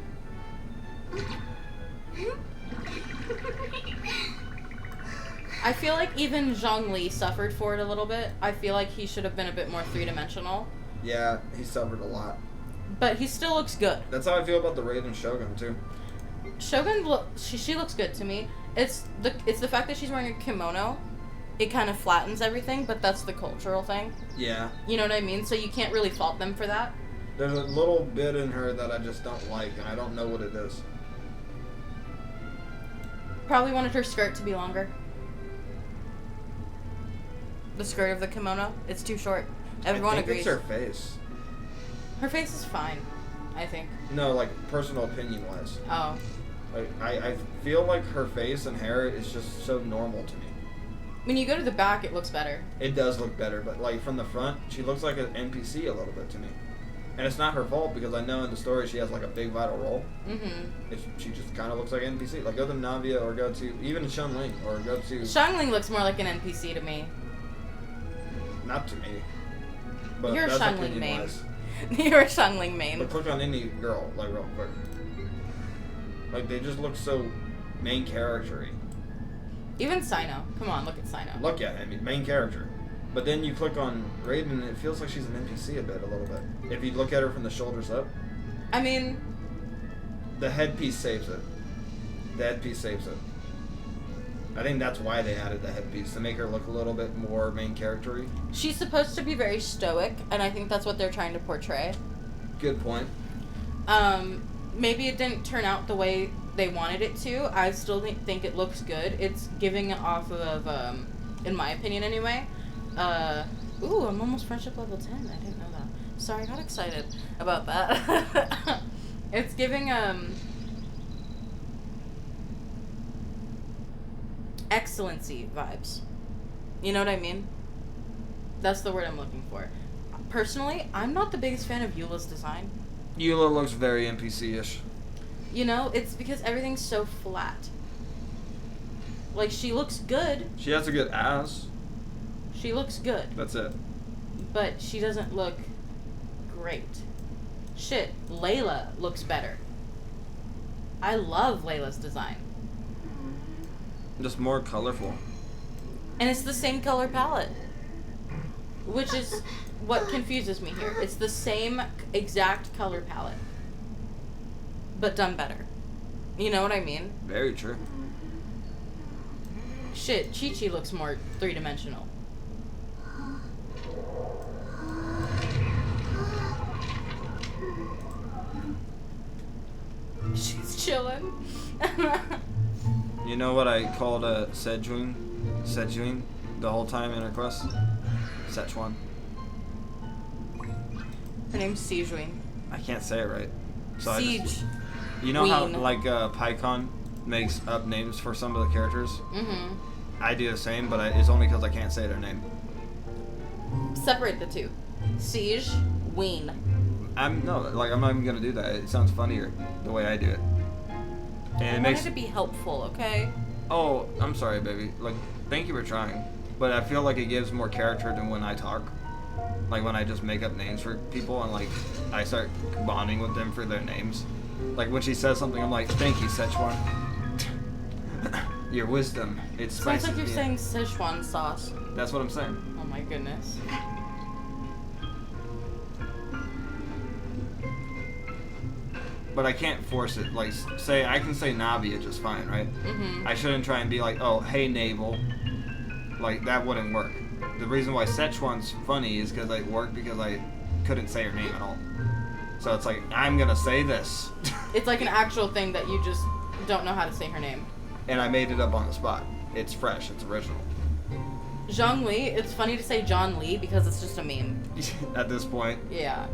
I feel like even Zhongli suffered for it a little bit. I feel like he should have been a bit more 3-dimensional. Yeah, he suffered a lot. But he still looks good. That's how I feel about the Raiden Shogun too. Shogun, she looks good to me. It's the fact that she's wearing a kimono. It kind of flattens everything, but that's the cultural thing. Yeah. You know what I mean? So you can't really fault them for that. There's a little bit in her that I just don't like, and I don't know what it is. Probably wanted her skirt to be longer. The skirt of the kimono, it's too short. Everyone agrees. It's her face. Her face is fine, I think. No, like personal opinion wise. Oh. Like I feel like her face and hair is just so normal to me. When you go to the back, it looks better. It does look better, but like from the front, she looks like an NPC a little bit to me. And it's not her fault because I know in the story she has like a big vital role. Mm-hmm. She just kind of looks like an NPC. Like go to Navia or go to even Xiangling or go to. Xiangling looks more like an NPC to me. Not to me. But you're a that's Xiangling main. Wise. You're a Xiangling main. But click on any girl, like real quick. Like they just look so main character-y. Even Sino. Come on, look at Sino. Look at him, main character. But then you click on Raiden and it feels like she's an NPC a little bit. If you look at her from the shoulders up. I mean... The headpiece saves it. The headpiece saves it. I think that's why they added the headpiece, to make her look a little bit more main character-y. She's supposed to be very stoic, and I think that's what they're trying to portray. Good point. Maybe it didn't turn out the way they wanted it to. I still think it looks good. It's giving off of, in my opinion anyway, ooh, I'm almost friendship level 10. I didn't know that. Sorry, I got excited about that. It's giving, excellency vibes. You know what I mean? That's the word I'm looking for. Personally, I'm not the biggest fan of Eula's design. Eula looks very NPC-ish. You know, it's because everything's so flat. Like, she looks good. She has a good ass. She looks good. That's it. But she doesn't look great. Shit, Layla looks better. I love Layla's design. Just more colorful. And it's the same color palette. Which is what confuses me here. It's the same exact color palette. But done better. You know what I mean? Very true. Shit, Chi-Chi looks more 3-dimensional. She's chilling. You know what I called Sejuin the whole time in her quest? Szechuan. Her name's Sijuin. I can't say it right. So Siege. You know how like PyCon makes up names for some of the characters? Mm-hmm. I do the same, but it's only because I can't say their name. Separate the two. Siege, Ween. I'm not even gonna do that. It sounds funnier the way I do it. And I wanted to be helpful, okay? Oh, I'm sorry, baby. Like, thank you for trying. But I feel like it gives more character than when I talk. Like when I just make up names for people and like I start bonding with them for their names. Like when she says something, I'm like, thank you, Szechuan. Your wisdom. It spices Sounds like you're me saying Szechuan sauce. That's what I'm saying. Oh my goodness. But I can't force it. Like, say, I can say Navia just fine, right? Mm-hmm. I shouldn't try and be like, oh, hey, Navel. Like, that wouldn't work. The reason why Szechuan's funny is because it worked because I couldn't say her name at all. So it's like, I'm gonna say this. It's like an actual thing that you just don't know how to say her name. And I made it up on the spot. It's fresh. It's original. Zhongli, it's funny to say John Lee because it's just a meme. At this point. Yeah.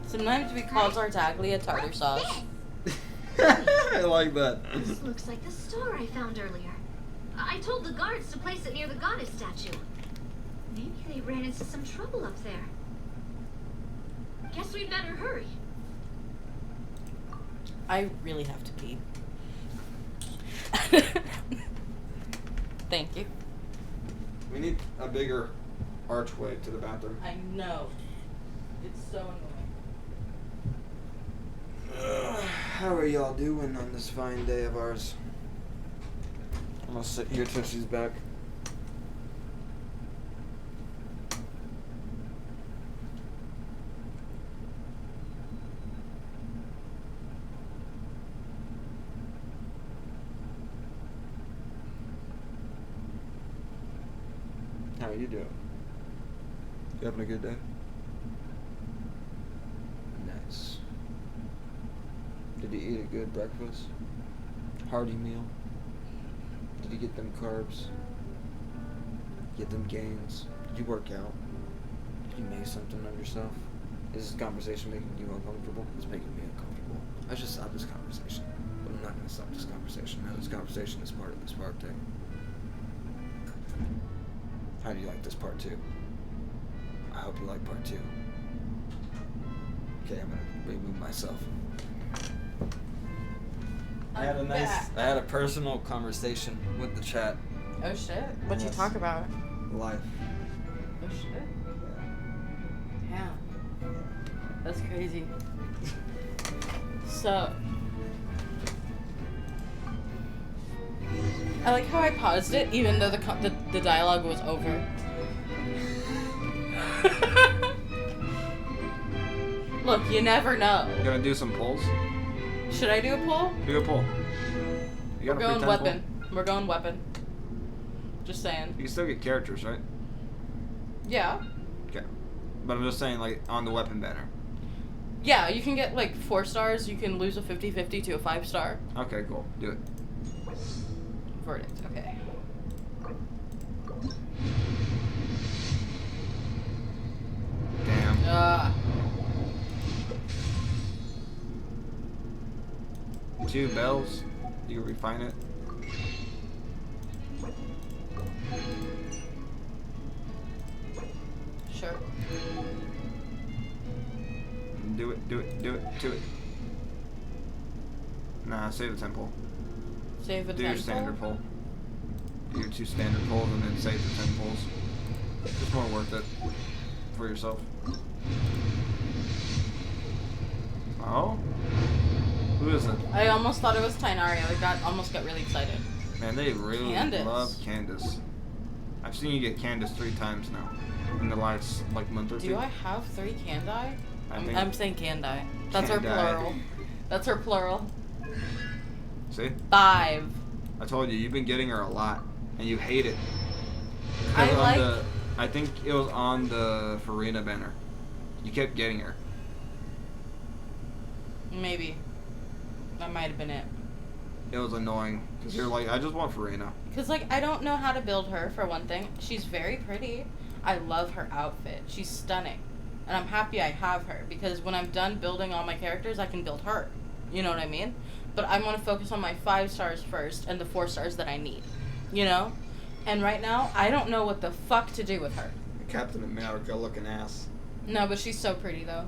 Sometimes we call Tartaglia tartar sauce. I like that. This looks like the store I found earlier. I told the guards to place it near the goddess statue. Maybe they ran into some trouble up there. Guess we'd better hurry. I really have to pee. Thank you. We need a bigger archway to the bathroom. I know. It's so annoying. How are y'all doing on this fine day of ours? I'm gonna sit here till she's back. How are you doing? You having a good day? Nice. Did you eat a good breakfast? Hearty meal? Did you get them carbs? Get them gains? Did you work out? Did you make something of yourself? Is this conversation making you uncomfortable? It's making me uncomfortable. I should stop this conversation. But I'm not going to stop this conversation. Now this conversation is part of this part thing. How do you like this part 2? I hope you like part 2. Okay, I'm gonna remove myself. I had a personal conversation with the chat. Oh shit. What'd you talk about? Life. Oh shit. Yeah. That's crazy. So I like how I paused it even though the dialogue was over. Look, you never know. You gonna do some polls? Should I do a poll? Do a poll. You We're got a going pretend weapon. poll? We're going weapon. Just saying. You can still get characters, right? Yeah. Okay. But I'm just saying, like, on the weapon banner. Yeah, you can get like 4 stars. You can lose a 50-50 to a 5-star. Okay, cool. Do it. Verdict. Okay. Damn. 2 bells. You can refine it. Sure. Do it, do it, do it, do it. Nah, save the temple. Save a Do your temple? standard poll. Do your 2 standard polls and then save the 10 polls. It's more worth it for yourself. Oh? Who is it? I almost thought it was Tainari. I almost got really excited. Man, they really Candace. love Candace. I've seen you get Candace 3 times now in the last like month or 2. Do I have 3 Candai? think- I'm saying Candai. That's her Candai. plural. That's her plural. See? 5. I told you, you've been getting her a lot, and you hate it. I 'Cause on like- I think it was on the Farina banner. You kept getting her. Maybe. That might have been it. It was annoying because you're like, I just want Farina. Because, like, I don't know how to build her, for one thing. She's very pretty. I love her outfit. She's stunning. And I'm happy I have her, because when I'm done building all my characters, I can build her. You know what I mean? But I want to focus on my 5 stars first and the 4 stars that I need. You know? And right now, I don't know what the fuck to do with her. Captain America looking ass. No, but she's so pretty, though.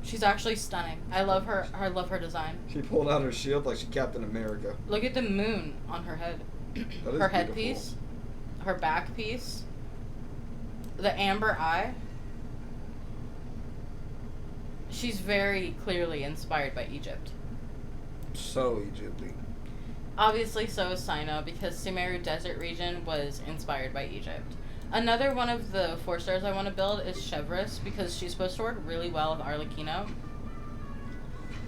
She's actually stunning. I love her. I love her design. She pulled out her shield like she Captain America. Look at the moon on her head. That is Her headpiece. beautiful. Her back piece. The amber eye. She's very clearly inspired by Egypt. So Egypty. Obviously, so is Sino, because Sumeru Desert region was inspired by Egypt. Another one of the 4 stars I want to build is Chevris, because she's supposed to work really well with Arlecchino.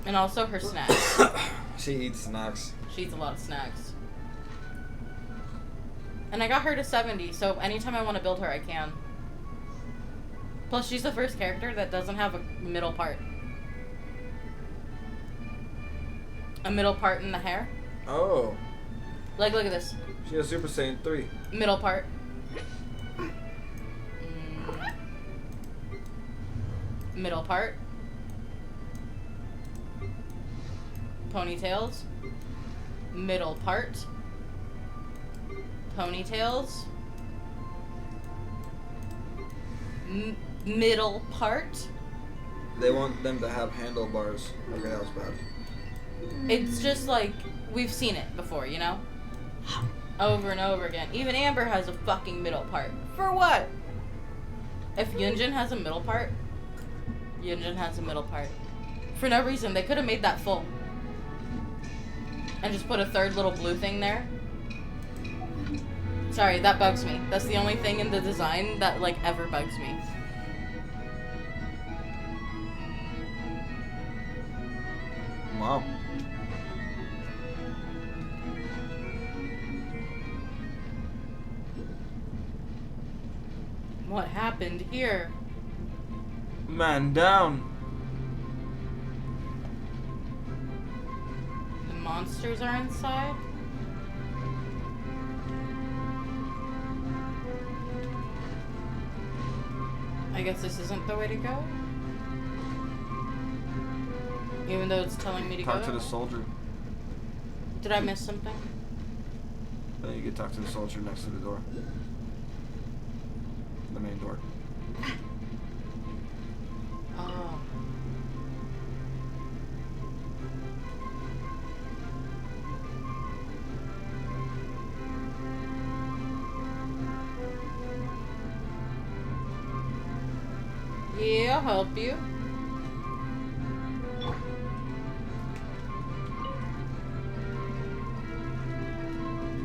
And also her snacks. She eats snacks. She eats a lot of snacks. And I got her to 70, so anytime I want to build her, I can. Plus, she's the first character that doesn't have a middle part. A middle part in the hair. Oh. Like, look at this. She has Super Saiyan 3. Middle part. Middle part. Ponytails. Middle part. Ponytails. Middle part. They want them to have handlebars. Okay, that was bad. It's just like, we've seen it before, you know? Over and over again. Even Amber has a fucking middle part. For what? If Yunjin has a middle part, Yunjin has a middle part. For no reason. They could have made that full. And just put a third little blue thing there. Sorry, that bugs me. That's the only thing in the design that, like, ever bugs me. Wow. What happened here? Man down. The monsters are inside? I guess this isn't the way to go? Even though it's telling me to go? Talk to the soldier. Did I miss something? Then you can talk to the soldier next to the door. The main door. Oh. Yeah, I'll help you.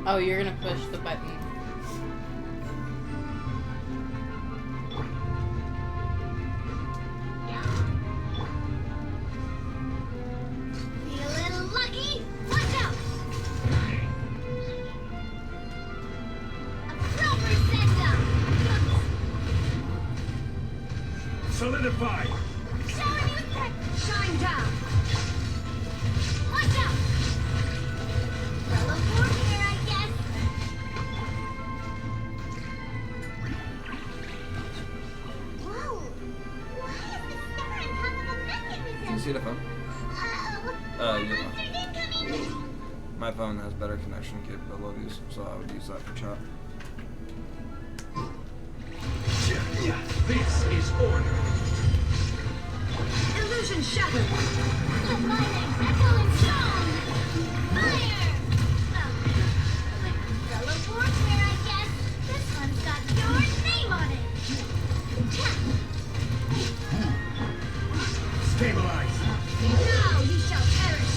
Oh, you're gonna push the button. Feeling lucky? Watch out! A proper send-up! Solidify! Showing you a tech! Shine down! Watch out! Relevant here, I guess! Whoa! Why is the star on top of a mechanism? Can you see the phone? Uh-oh. You know. Monsters incoming! My phone has better connection capabilities, so I would use that for chat. This is order. Illusion shattered. The lightning echoing strong! Fire! Relevant here, I guess! This one's got your name on it! Stabilize. Now you shall perish.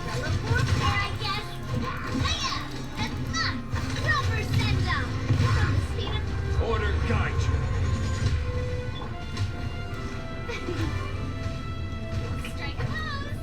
Relevant here, I guess! Hiya! Proper send-up! From the speed of... Order guide you. Strike a pose!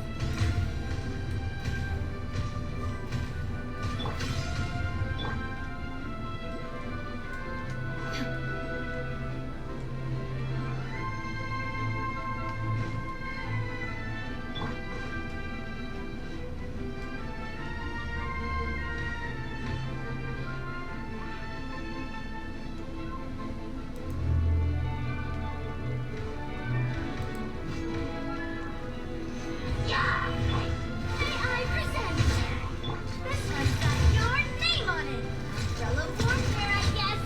I present! This one's got your name on it! Relevant here, I guess!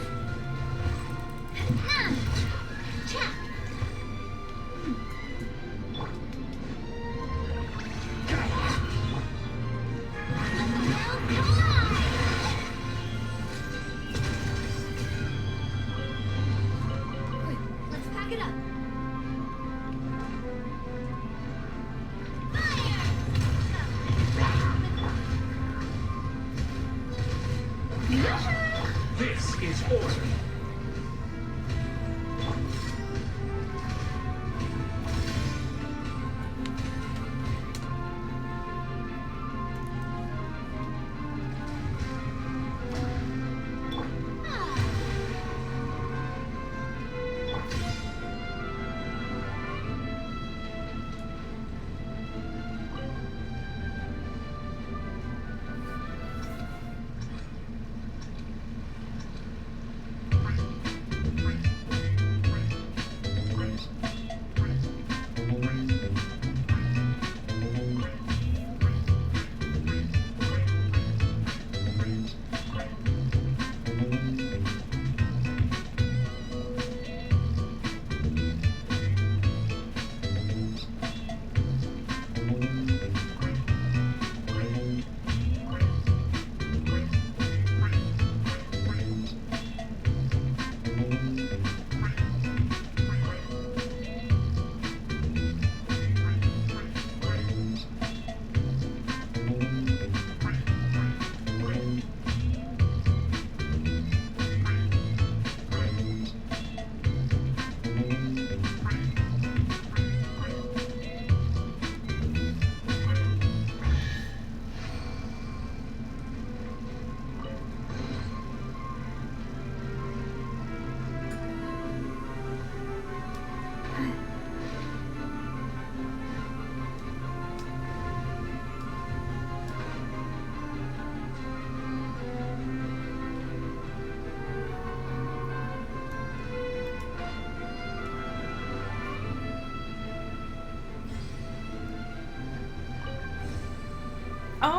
Check! Well, collide! Let's pack it up. This is order.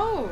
Oh.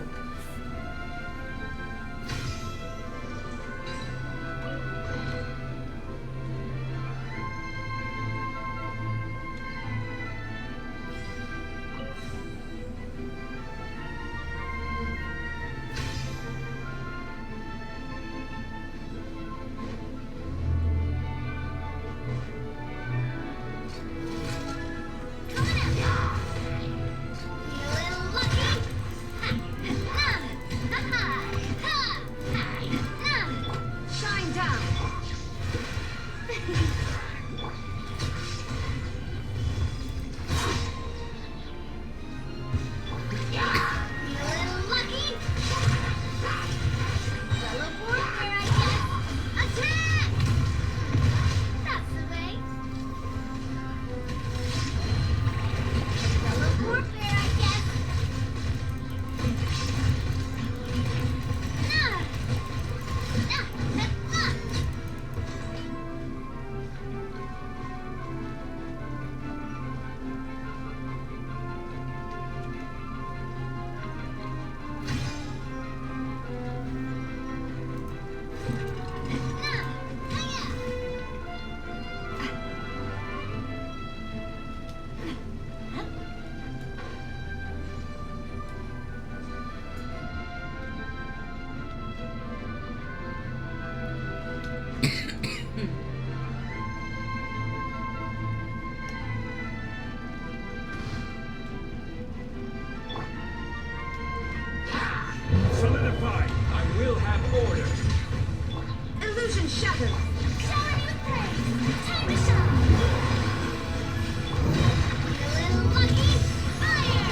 Shine down. Solidify! I will have order! Illusion shattered. Shower me with praise. Time to shine. Feel a little lucky. Fire.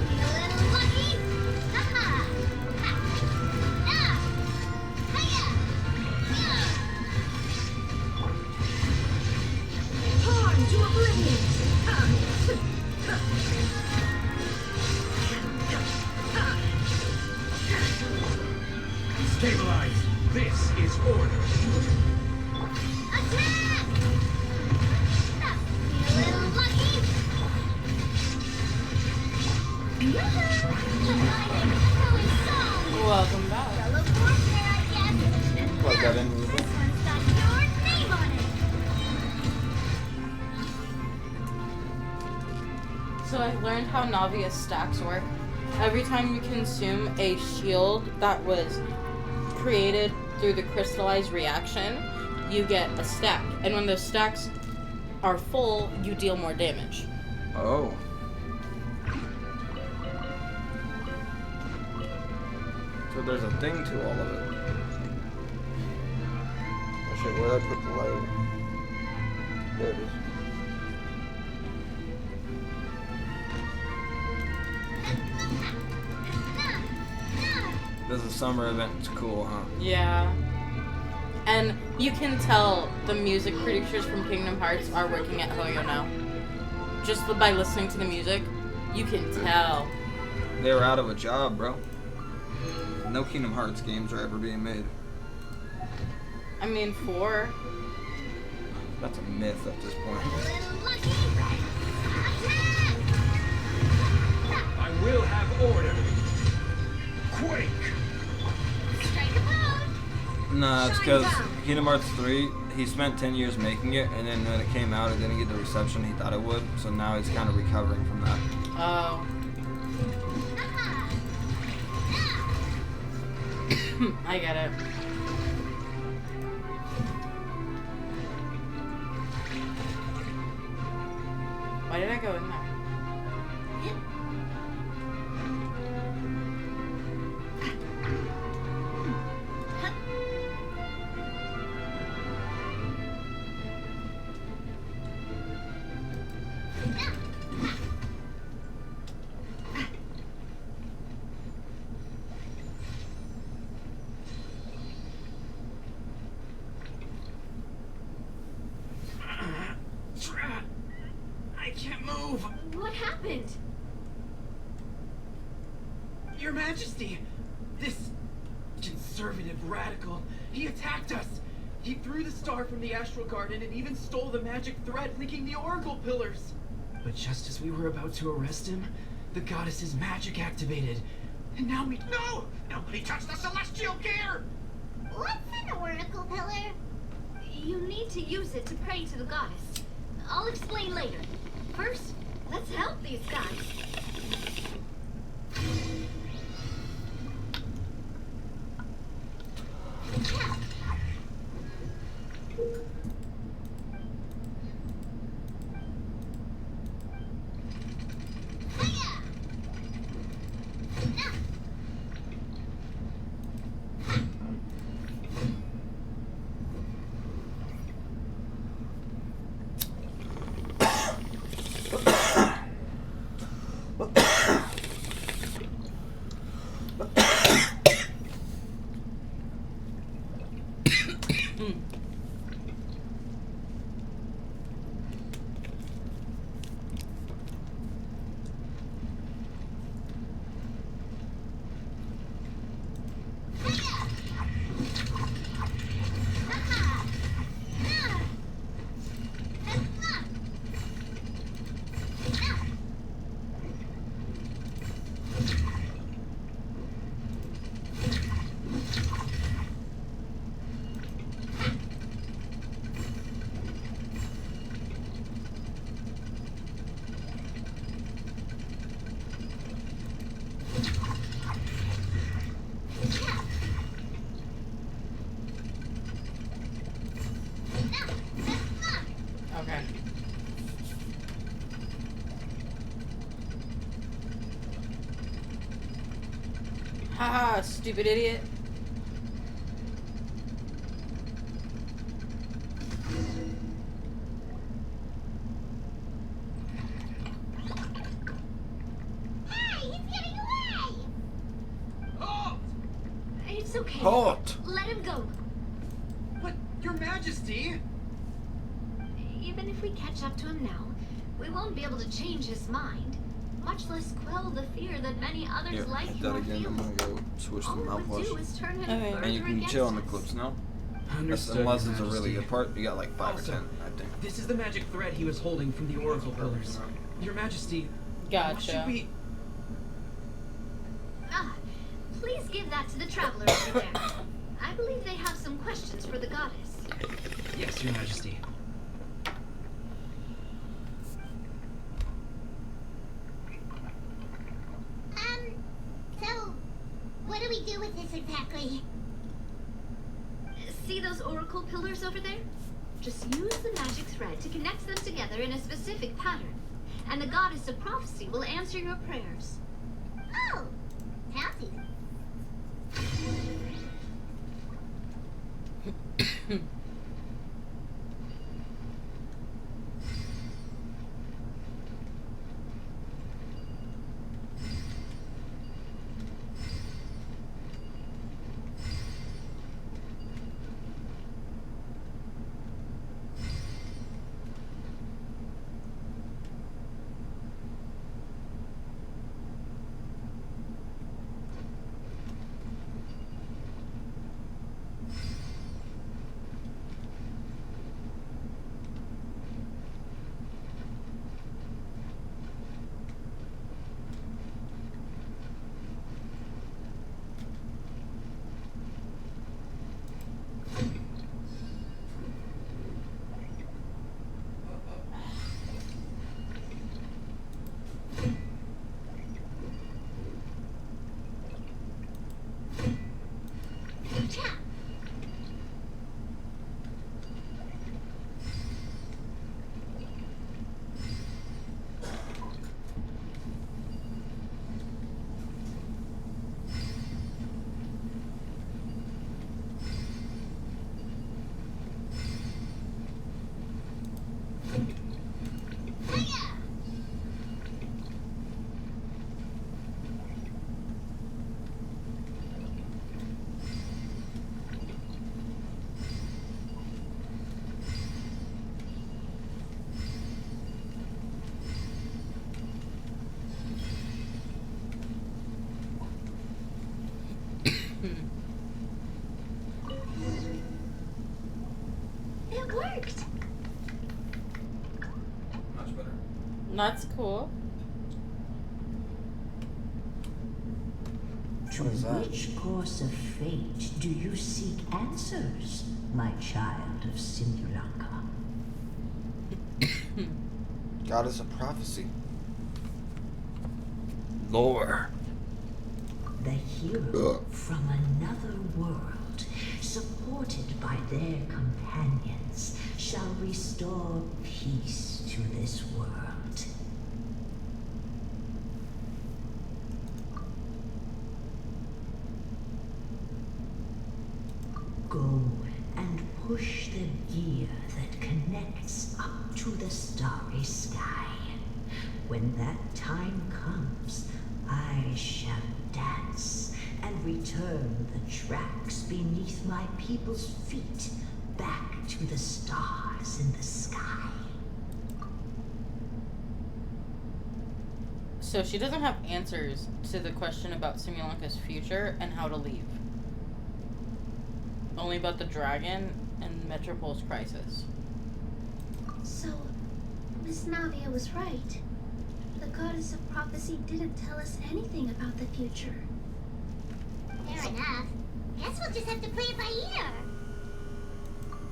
Feel a little lucky. Ha-ha. Ha. Ah. Hiya. Yeah. Torn to oblivion. Stabilize! This is order! Attack. Ah. Feel a little lucky. Yoo-hoo. Providing echoing song. Welcome back. Fellow warfare, I guess. Plug that in a little This bit. one's got your name on it. So I've learned how Navia's stacks work. Every time you consume a shield that was created through the crystallized reaction, you get a stack. And when those stacks are full, you deal more damage. Oh. So there's a thing to all of it. Oh shit, where'd I put the lighter? There it is. This is a summer event. It's cool, huh? Yeah. And you can tell the music producers from Kingdom Hearts are working at Hoyo now. Just by listening to the music, you can tell. They were out of a job, bro. No Kingdom Hearts games are ever being made. I mean, 4. That's a myth at this point. I will have order! Quake! Strike a pose. Nah, it's because Kingdom Hearts 3, he spent 10 years making it, and then when it came out, it didn't get the reception he thought it would, so now he's kind of recovering from that. Oh. I get it. Why did I go in there? I can't move! What happened? Your Majesty! This conservative radical, he attacked us! He threw the star from the Astral Garden and even stole the magic thread linking the Oracle Pillars! But just as we were about to arrest him, The goddess's magic activated. And now we... No! Nobody touched the celestial gear! What's an oracle pillar? You need to use it to pray to the goddess. I'll explain later. First, let's help these guys. Okay. Haha, stupid idiot. Hey, he's getting away! Halt! It's okay. Halt! Let him go. But, Your Majesty! Even if we catch up to him now, we won't be able to change his mind, much less quell the fear that many others Yeah, like hit him that are again. I'm feeling. gonna go switch to All it would do mouthwash. is turn him Okay. further And you can against chill on the us. clips now. Understood, Unless Your it's a really Majesty. good part. You got like 5 Also, or 10, I think. This is the magic thread he was holding from the oracle pillars. Your Majesty, what Gotcha. should we... Ah, please give that to the traveler over there. I believe they have some questions for the goddess. Yes, Your Majesty. So, what do we do with this exactly? See those oracle pillars over there? Just use the magic thread to connect them together in a specific pattern, and the goddess of prophecy will answer your prayers. Oh, sounds easy. It worked! Much better. That's cool. To What is that? which course of fate do you seek answers, my child of Simulacra? Goddess of prophecy. Lore. The hero from another world, supported by their companions, shall restore peace to this world. Go and push the gear that connects up to the starry sky. When that time comes, I shall dance and return the tracks beneath my people's feet back to the stars in the sky. So she doesn't have answers to the question about Simulacra's future and how to leave. Only about the dragon and Metropol's crisis. So, Miss Navia was right. The goddess of prophecy didn't tell us anything about the future. Fair enough. Guess we'll just have to play it by ear.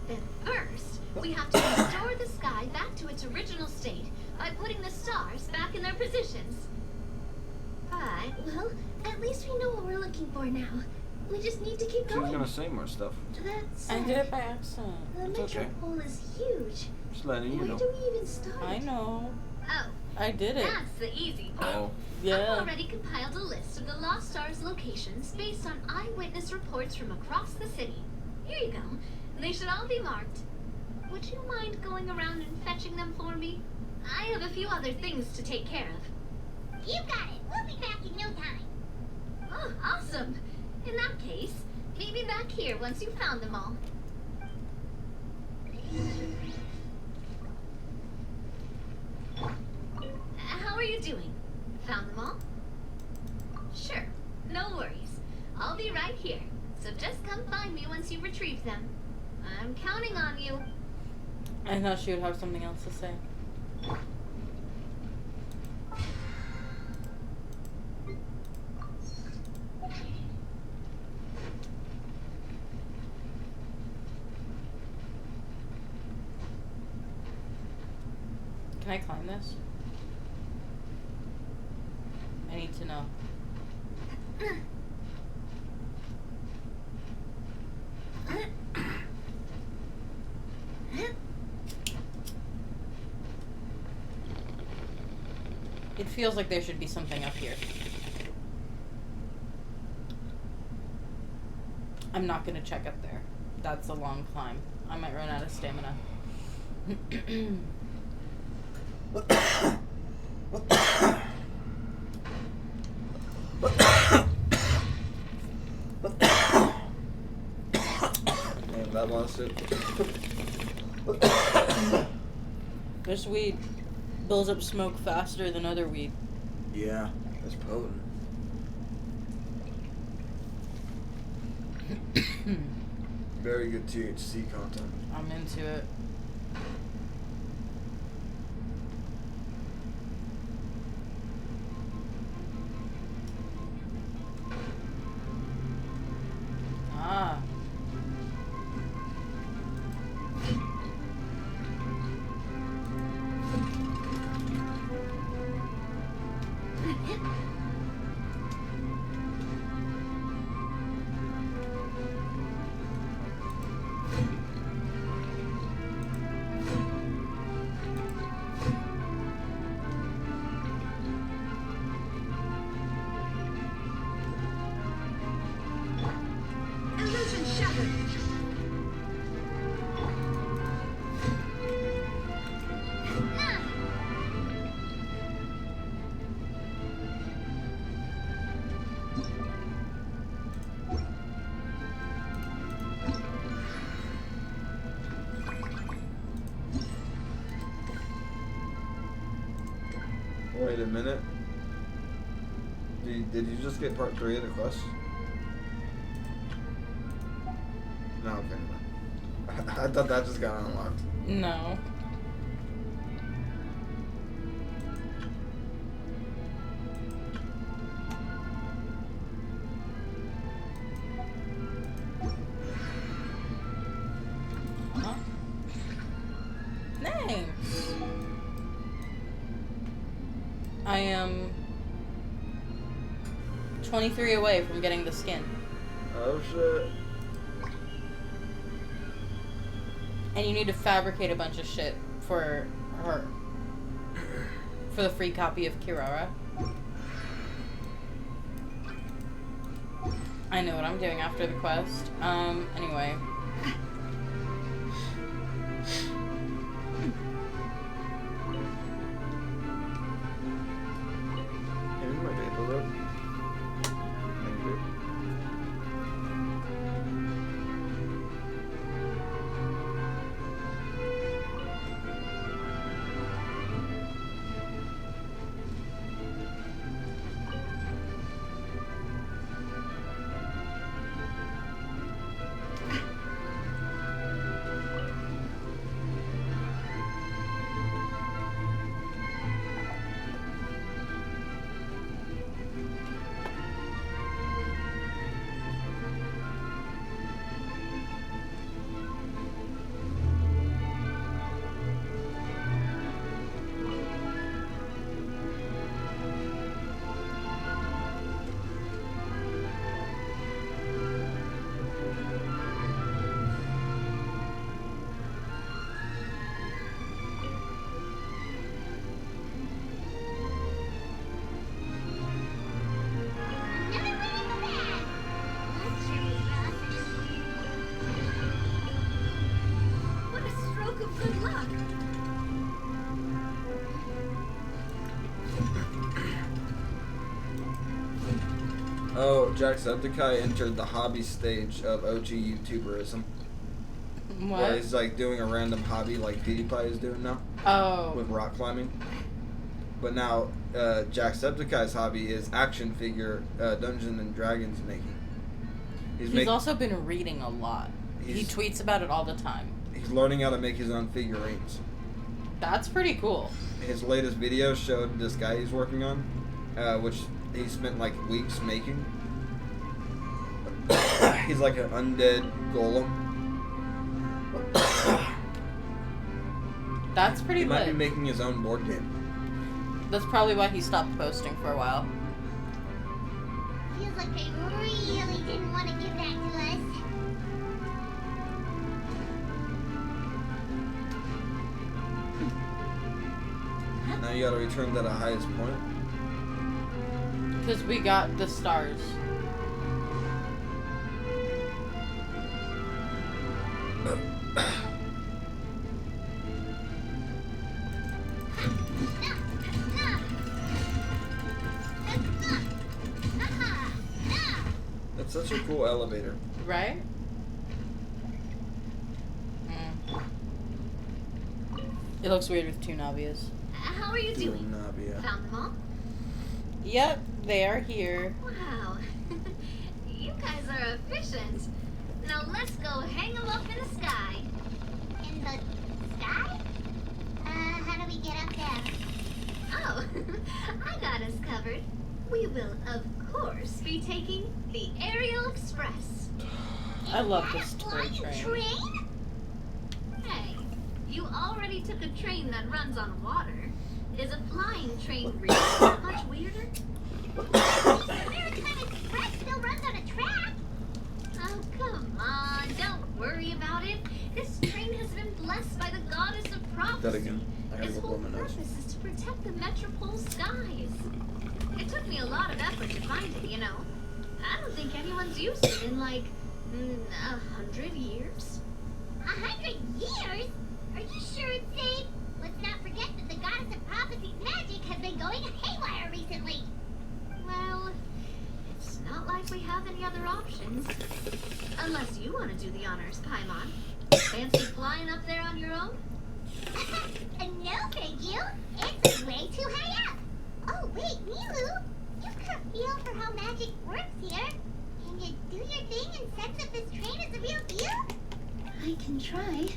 Then first, we have to restore the sky back to its original state by putting the stars back in their positions. But, well, at least we know what we're looking for now. We just need to keep She's going. gonna say more stuff. That I said, did it by accident. the It's okay. Metropole is huge. Just letting you Where know. do we even start? I know. Oh, I did it. that's the easy part. Oh. I've Yeah. already compiled a list of the Lost Stars locations based on eyewitness reports from across the city. Here you go. They should all be marked. Would you mind going around and fetching them for me? I have a few other things to take care of. You got it. We'll be back in no time. Oh, awesome. In that case, meet me back here once you've found them all. How are you doing? Found them all? Sure, no worries. I'll be right here, so just come find me once you've retrieved them. I'm counting on you. I thought she would have something else to say. Can I climb this? I need to know. It feels like there should be something up here. I'm not gonna check up there. That's a long climb. I might run out of stamina. Man, that lost it. This weed builds up smoke faster than other weed. Yeah, that's potent. Very good THC content. I'm into it. Ah. Illusion shattered. Wait a minute. Did you just get part 3 of the quest? No, okay. I thought that just got unlocked. No. I am 23 away from getting the skin. Oh shit. And you need to fabricate a bunch of shit for her. For the free copy of Kirara. I know what I'm doing after the quest. Anyway. Give me my paper rope. Thank you. What a stroke of good luck. Oh, Jacksepticeye entered the hobby stage of OG YouTuberism. What? Where he's like doing a random hobby like PewDiePie is doing now. Oh. With rock climbing. But now, Jacksepticeye's hobby is action figure Dungeons and Dragons making. He's also been reading a lot. He tweets about it all the time. He's learning how to make his own figurines. That's pretty cool. His latest video showed this guy he's working on, which he spent like weeks making. He's like an undead golem. That's pretty He might be lit. making his own board game. That's probably why he stopped posting for a while. Feels like they really didn't want to give that to us. Now you gotta return that at highest point. Because we got the stars. That's such a cool elevator. Right? Mm. It looks weird with two Navias. How are you doing? Navia. Found them all? Yep, they are here. Wow. You guys are efficient. Now let's go hang them up in the sky. In the sky? How do we get up there? Oh, I got us covered. We will, of course, be taking the Aerial Express. I love this toy Flying train. Hey, you already took a train that runs on water. Is a flying train really that much weirder? Maritime Express still runs on a track. Oh, come on. Don't worry about it. This train has been blessed by the goddess of prophecy. That again. I gotta Its go blow whole my nose. purpose is to protect the metropole skies. It took me a lot of effort to find it, you know. I don't think anyone's used it in like 100 years. 100 years? Are you sure it's safe? Let's not forget that the goddess of prophecy's magic has been going haywire recently. Well, it's not like we have any other options. Unless you want to do the honors, Paimon. Fancy flying up there on your own? No, thank you. It's way too high up. Oh, wait, Milu. You've got a feel for how magic works here. Can you do your thing and sense if this train is the real deal? I can try.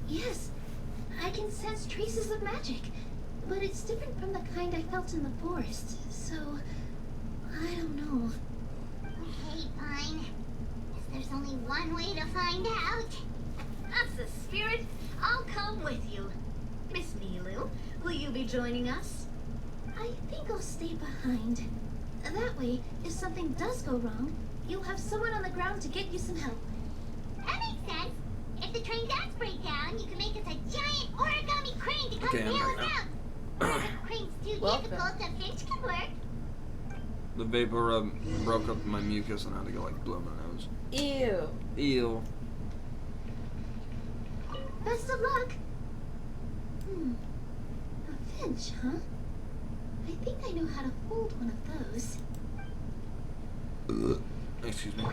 Yes, I can sense traces of magic, but it's different from the kind I felt in the forest, so I don't know. Okay, fine. Guess there's only one way to find out. That's the spirit. I'll come with you. Miss Milu, will you you'll be joining us? I think I'll stay behind. That way, if something does go wrong, you'll have someone on the ground to get you some help. That makes sense. If the train does break down, you can make us a giant origami crane to come Okay, I'm bail right us now. out. Or if the crane's too difficult, a finch can work. The vapor rub broke up my mucus and I had to go like blow my nose. Ew. Ew. Best of luck. A finch, huh? I think I know how to hold one of those. Excuse me.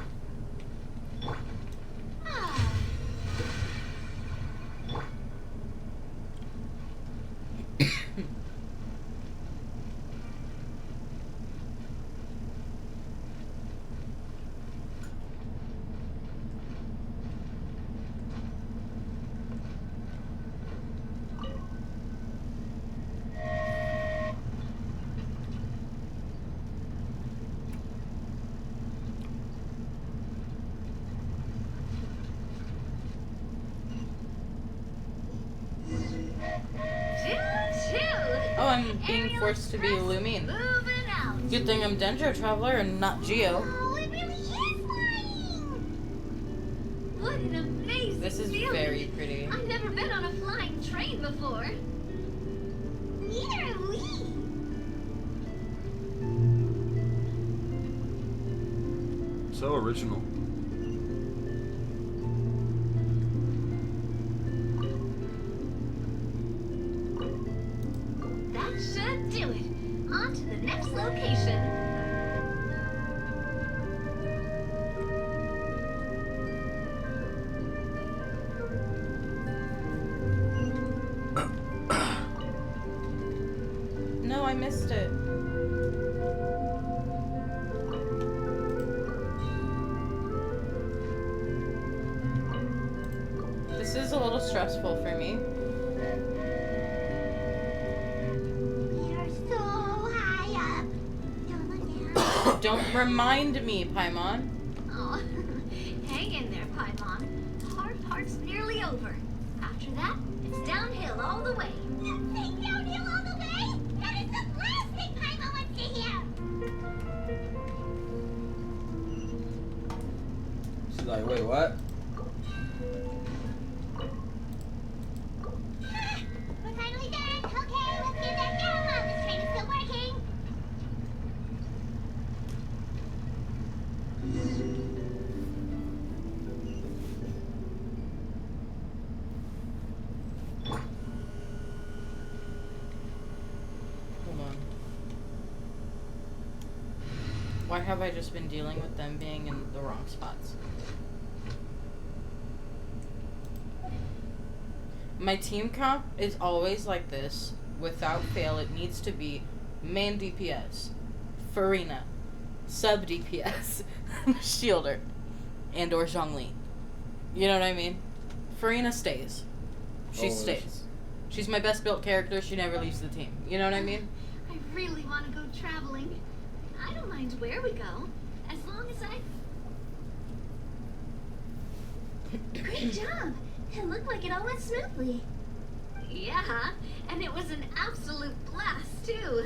Ah. Oh, I'm being forced to be Lumine. Moving out. Good thing I'm Dendro Traveler and not Geo. Oh, it really is flying! What an amazing This is feeling. very pretty. I've never been on a flying train before. Neither have we. So original. That should do it. On to the next location. No, I missed it. This is a little stressful for me. You're so high up. Don't look down. Don't remind me, Paimon. Oh, hang in there, Paimon. Hard part's nearly over. After that, it's downhill all the way. You think downhill all the way? That is the last thing Paimon wants to hear. She's like, wait, what? We're finally done. Okay, let's get back down. This train is still working. Hold on. Why have I just been dealing with them being in the wrong spots? My team comp is always like this. Without fail, it needs to be main DPS, Farina, sub DPS, Shielder, and or Zhongli. You know what I mean? Farina stays. She Always. stays. She's my best built character. She never leaves the team. You know what I mean? I really want to go traveling. I don't mind where we go, as long as I... Great job! It looked like it all went smoothly. Yeah, and it was an absolute blast, too.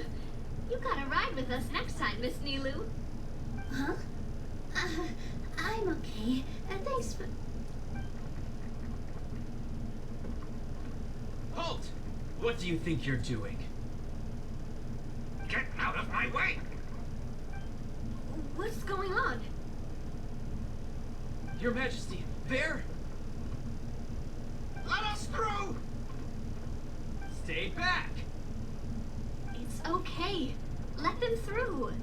You gotta ride with us next time, Miss Nilu. Huh? I'm okay. Thanks for... Halt! What do you think you're doing? Get out of my way! What's going on? Your Majesty, there! Let us through! Stay back! It's okay. Let them through.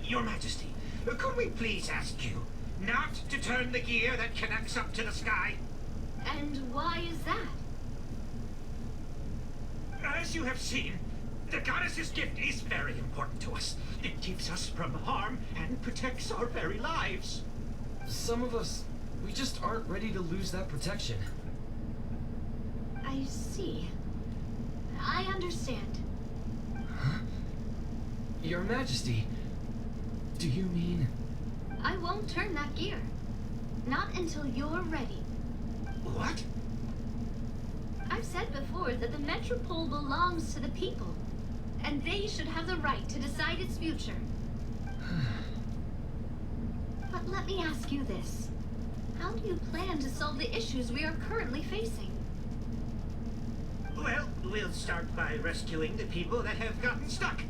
Your Majesty, could we please ask you not to turn the gear that connects up to the sky? And why is that? As you have seen, the goddess's gift is very important to us. It keeps us from harm and protects our very lives. Some of us, we just aren't ready to lose that protection. I see. I understand. Huh? Your Majesty, do you mean... I won't turn that gear. Not until you're ready. What? I've said before that the metropole belongs to the people, and they should have the right to decide its future. But let me ask you this. How do you plan to solve the issues we are currently facing? Well, we'll start by rescuing the people that have gotten stuck.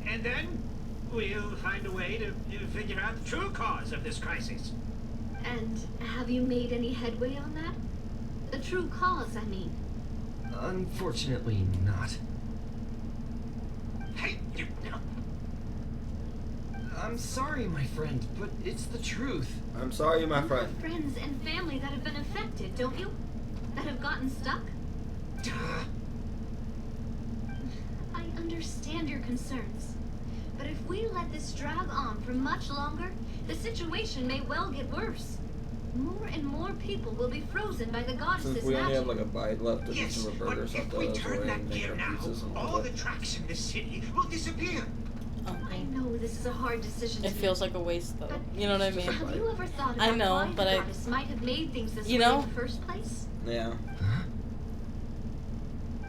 And then we'll find a way to figure out the true cause of this crisis. And have you made any headway on that? The true cause, I mean. Unfortunately, not. Hey, you... I'm sorry, my friend, but it's the truth. I'm sorry, my You friend. have friends and family that have been affected, don't you? That have gotten stuck? I understand your concerns. But if we let this drag on for much longer, the situation may well get worse. More and more people will be frozen by the goddess's Since we only have magic. like a bite left of Yes, some but burgers if left we over, turn and that make gear our now, pizzas and all all the that. tracks in this city will disappear. I know this is a hard decision to It feels like a waste, though. But You know what I mean? Have you ever thought I about know, why but the I- goddess might have made things this You way know? in the first place? Yeah.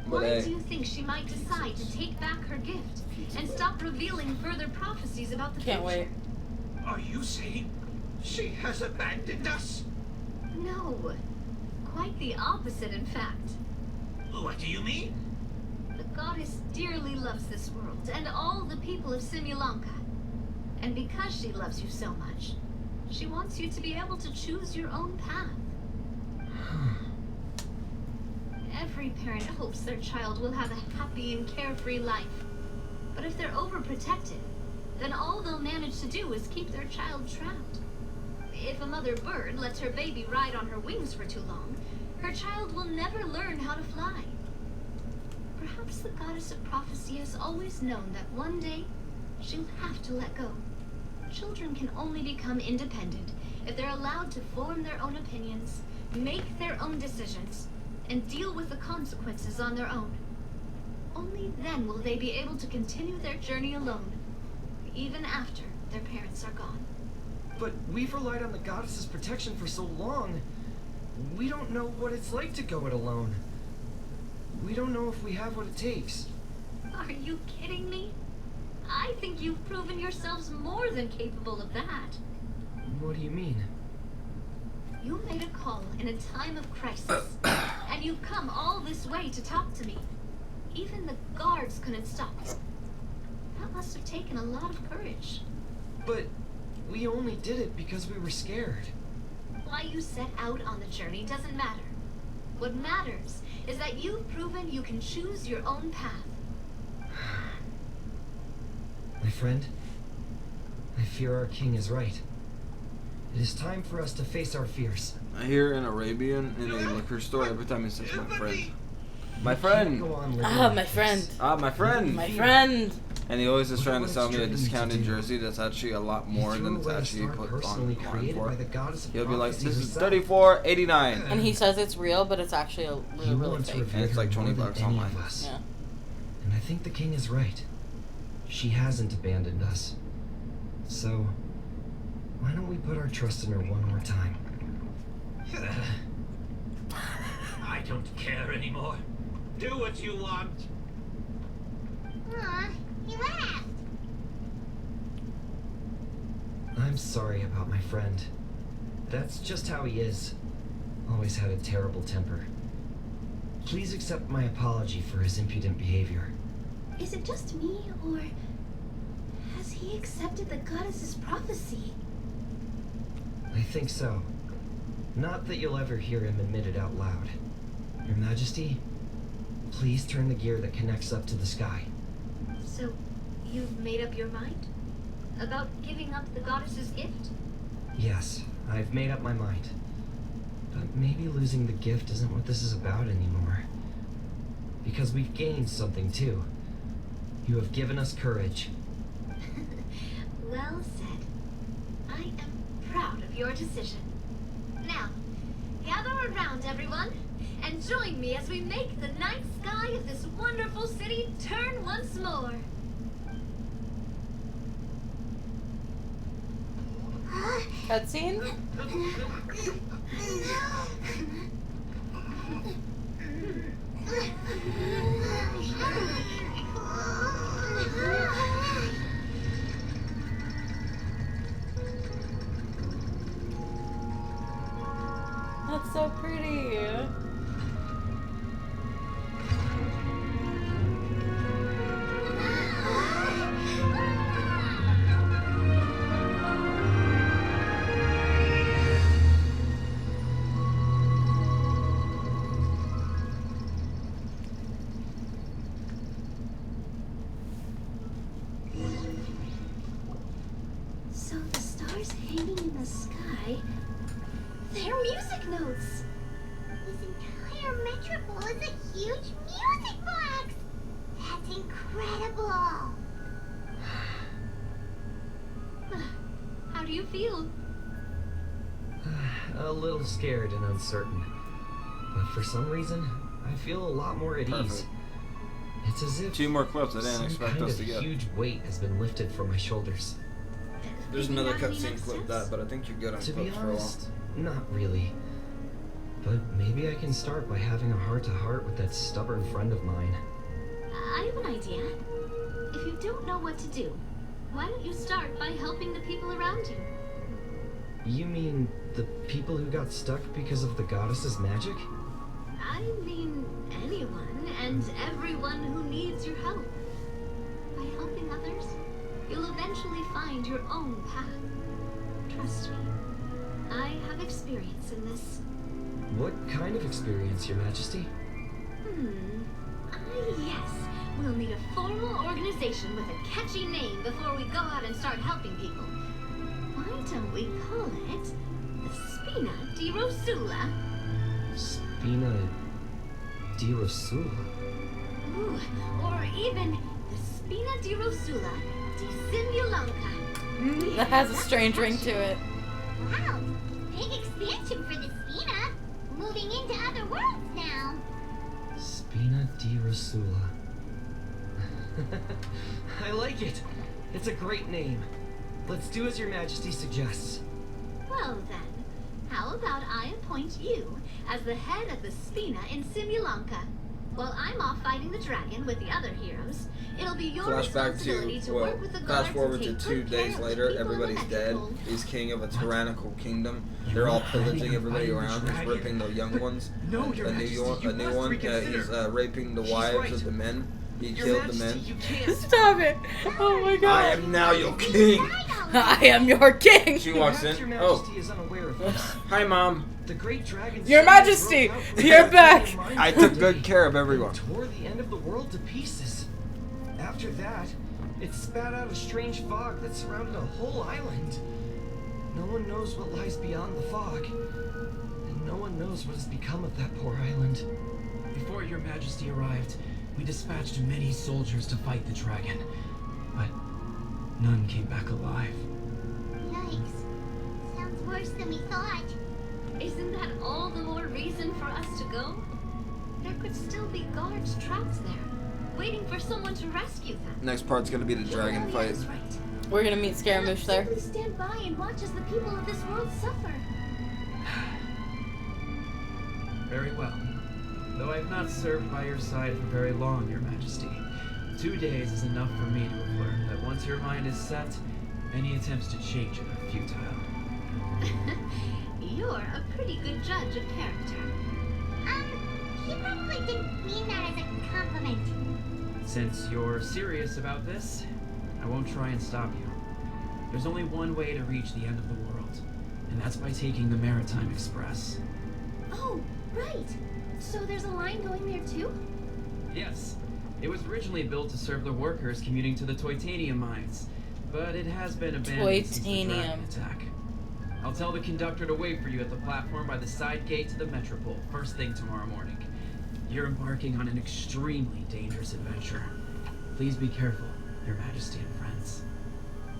But Why hey, do you think she might decide to take back her gift and stop revealing further prophecies about the Can't future? wait. Are you saying she has abandoned us? No. Quite the opposite, in fact. What do you mean? The goddess dearly loves this world and all the people of Simulanka. And because she loves you so much, she wants you to be able to choose your own path. Every parent hopes their child will have a happy and carefree life. But if they're overprotected, then all they'll manage to do is keep their child trapped. If a mother bird lets her baby ride on her wings for too long, her child will never learn how to fly. Perhaps the goddess of prophecy has always known that one day she'll have to let go. Children can only become independent if they're allowed to form their own opinions, make their own decisions, and deal with the consequences on their own. Only then will they be able to continue their journey alone, even after their parents are gone. But we've relied on the goddess's protection for so long. We don't know what it's like to go it alone. We don't know if we have what it takes. Are you kidding me? I think you've proven yourselves more than capable of that. What do you mean? You made a call in a time of crisis, and you've come all this way to talk to me. Even the guards couldn't stop you. That must have taken a lot of courage. But we only did it because we were scared. Why you set out on the journey doesn't matter. What matters is that you've proven you can choose your own path. My friend, I fear our king is right. It is time for us to face our fears. I hear an Arabian in a liquor store every time he says my friend. My friend! Go on living Ah, like my this. friend. Ah, my friend! My friend. And he always is trying to What sell it's me a driven you to discounted do. jersey that's actually a lot He more threw than it's away a actually star put personally on created for. by the goddess of He'll be like, prophecy this is herself. $34.89. And he says it's real, but it's actually a He really wants fake. revered And it's like her 20 more than bucks any online. of us. Yeah. And I think the king is right. She hasn't abandoned us. So, why don't we put our trust in her one more time? I don't care anymore. Do what you want. Aw, he laughed. I'm sorry about my friend. That's just how he is. Always had a terrible temper. Please accept my apology for his impudent behavior. Is it just me, or has he accepted the goddess's prophecy? I think so. Not that you'll ever hear him admit it out loud. Your Majesty, please turn the gear that connects up to the sky. So, you've made up your mind? About giving up the goddess's gift? Yes, I've made up my mind. But maybe losing the gift isn't what this is about anymore. Because we've gained something too. You have given us courage. Well said. I am proud of your decision. Now, gather around, everyone, and join me as we make the night sky of this wonderful city turn once more. Cutscene? That's so pretty. So the stars hanging in the sky, they're music notes. This entire metropole is a huge music box! That's incredible! How do you feel? A little scared and uncertain. But for some reason, I feel a lot more at ease. Perfect. It's as if 2 more clips I didn't some expect kind us of to get. huge weight has been lifted from my shoulders. There's another cutscene clip that, but I think you're good on To be clips for a while. honest, not really. But maybe I can start by having a heart-to-heart with that stubborn friend of mine. I have an idea. If you don't know what to do, why don't you start by helping the people around you? You mean the people who got stuck because of the goddess's magic? I mean anyone and everyone who needs your help. By helping others, you'll eventually find your own path. Trust me, I have experience in this. What kind of experience, Your Majesty? Yes. We'll need a formal organization with a catchy name before we go out and start helping people. Why don't we call it the Spina di Rosula? Spina di Rosula. Ooh, or even the Spina di Rosula di Simulonca. That has a strange ring to it. Wow, big expansion for the Spina. Moving into other worlds now. Spina di Rosula. I like it. It's a great name. Let's do as Your Majesty suggests. Well then, how about I appoint you as the head of the Spina in Simulonca? While I'm off fighting the dragon with the other heroes, it'll be your Flashback responsibility to to, well, work with the fast guards forward and to take 2 good care days of the later, people in the everybody's dead. metropole. He's king of a tyrannical kingdom. They're all pillaging everybody around. He's raping the young ones. No, Your a new Majesty, one. you A new must one. reconsider. He's raping the She's wives right. of the men. He Your killed the Majesty, men. you can't. Stop it! Oh my I god. am now your king. I am your king. She walks Perhaps in. Your Oh, Majesty is unaware of this. hi, mom. The great dragon. Your suddenly Majesty, broke out from you're the back. Dragon Mine I one took day good care of and everyone. tore the end of the world to pieces. After that, it spat out a strange fog that surrounded a whole island. No one knows what lies beyond the fog, and no one knows what has become of that poor island. Before Your Majesty arrived, we dispatched many soldiers to fight the dragon, but none came back alive. Yikes. Sounds worse than we thought. Isn't that all the more reason for us to go? There could still be guards trapped there, waiting for someone to rescue them. Next part's gonna be the dragon Oh, fight. that's right. We're gonna meet Scaramouche there. Simply stand by and watch as the people of this world suffer. Very well. Though I have not served by your side for very long, Your Majesty, 2 days is enough for me to have learned that once your mind is set, any attempts to change it are futile. You're a pretty good judge of character. He probably didn't mean that as a compliment. Since you're serious about this, I won't try and stop you. There's only one way to reach the end of the world, and that's by taking the Maritime Express. Oh, right. So there's a line going there too? Yes, it was originally built to serve the workers commuting to the Titanium mines, but it has been abandoned since the dragon Titanium. attack. I'll tell the conductor to wait for you at the platform by the side gate to the Metropole, first thing tomorrow morning. You're embarking on an extremely dangerous adventure. Please be careful, Your Majesty and friends.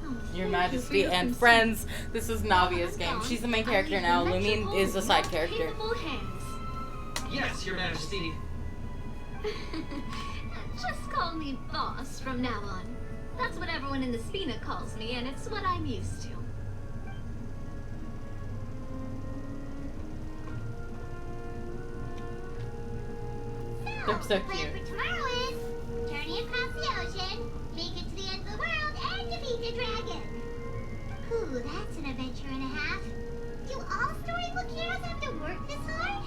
Oh, Your thank you for Majesty your and concern. friends. This is Navia's game. She's the main character now. Lumine is the side character. Capable hands. Yes, Your Majesty. Just call me boss from now on. That's what everyone in the Spina calls me, and it's what I'm used to. They're so The plan cute. for tomorrow is journey across the ocean, make it to the end of the world, and defeat the dragon. Ooh, that's an adventure and a half. Do all storybook heroes have to work this hard?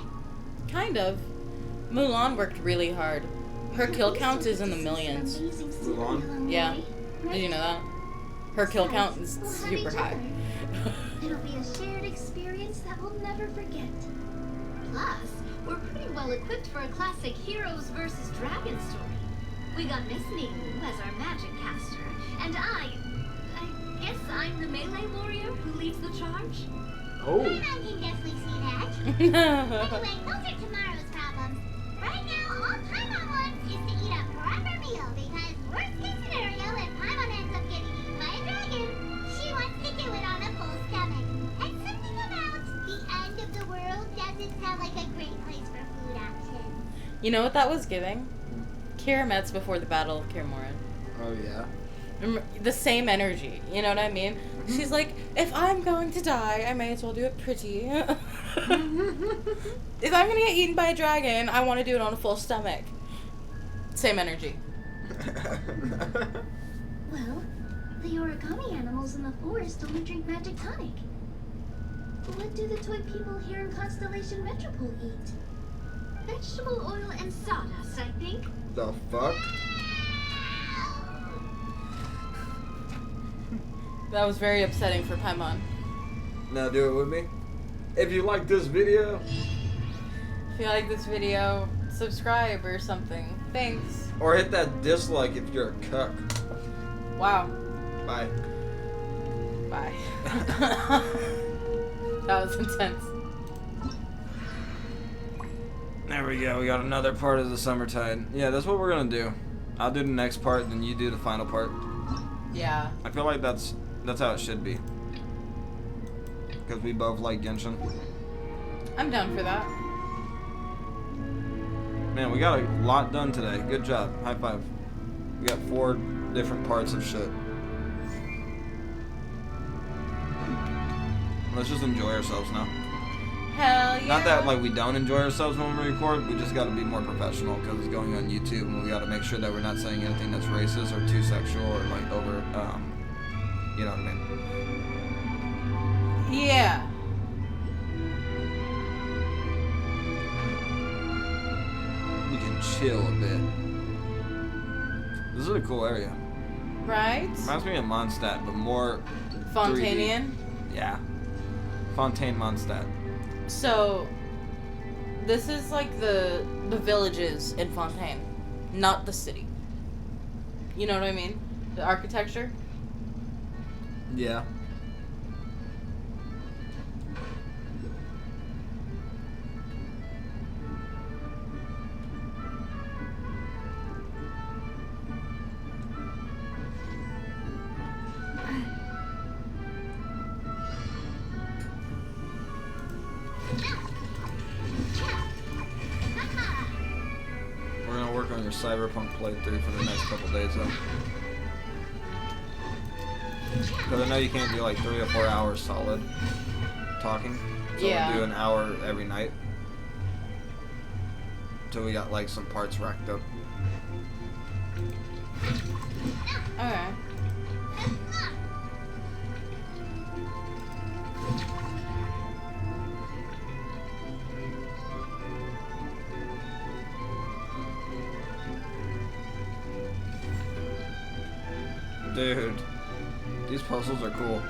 Kind of. Mulan worked really hard. Her kill count is in the millions. Mulan? Yeah. Did you know that? Her kill count is We'll have super each high. other. It'll be a shared experience that we'll never forget. Plus, we're pretty well equipped for a classic heroes versus dragons story. We got Miss Nilu as our magic caster, and I guess I'm the melee warrior who leads the charge. Oh. I can definitely see that. Anyway, those are tomorrow's problems. Right now, all Paimon wants is to eat a proper meal because worst case scenario, if Paimon ends up getting eaten by a dragon, she wants to do it on a full stomach. And something about the end of the world doesn't sound like a great place for food options. You know what that was giving? Kira Metz before the Battle of Kaer Morhen. Oh yeah. The same energy, you know what I mean? She's like, if I'm going to die, I may as well do it pretty. If I'm gonna get eaten by a dragon, I want to do it on a full stomach. Same energy. Well, the origami animals in the forest only drink magic tonic. What do the toy people here in Constellation Metropole eat? Vegetable oil and sawdust, I think. The fuck? That was very upsetting for Paimon. Now do it with me. If you like this video, If you like this video, subscribe or something. Thanks. or hit that dislike if you're a cuck. Wow. Bye. Bye. That was intense. There we go. We got another part of the Summertide. Yeah, that's what we're gonna do. I'll do the next part, then you do the final part. Yeah. I feel like that's how it should be. Because we both like Genshin. I'm down for that. Man, we got a lot done today. Good job. High five. We got 4 different parts of shit. Let's just enjoy ourselves now. Hell yeah. Not that like we don't enjoy ourselves when we record, we just gotta be more professional because it's going on YouTube and we gotta make sure that we're not saying anything that's racist or too sexual or like over, you know what I mean? Yeah. We can chill a bit. This is a cool area. Right? Reminds me of Mondstadt, but more Fontanian. 3D. Yeah. Fontaine Mondstadt. So, this is like the villages in Fontaine, not the city. You know what I mean? The architecture. Yeah. We're gonna work on your Cyberpunk playthrough for the next couple days though. Because I know you can't do like 3 or 4 hours solid talking. So Yeah. we'll do an hour every night. Until we got like some parts racked up. Alright. Dude, these puzzles are cool.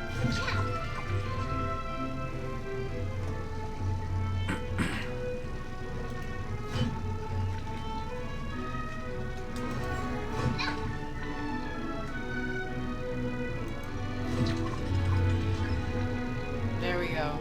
There we go.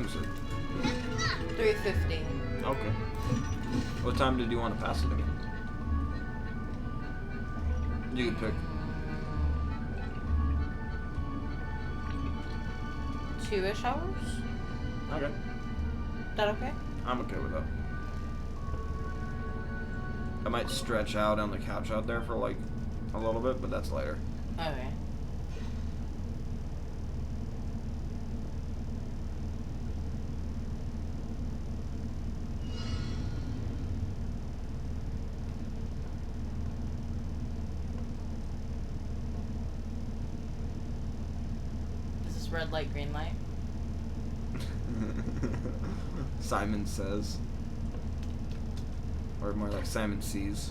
time is it? 3:50. Okay. What time did you want to pass it again? You can pick. 2-ish hours? Okay. Is that okay? I'm okay with that. I might stretch out on the couch out there for like a little bit, but that's later. Okay. Is this red light, green light? Simon says. Or more like Simon sees.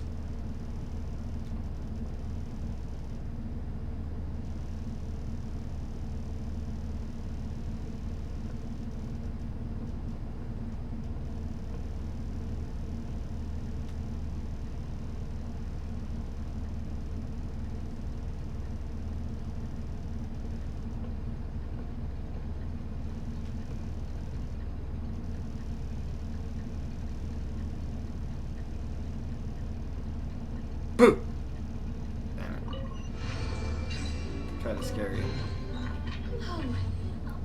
Boo! Damn it. Kinda scary. Oh,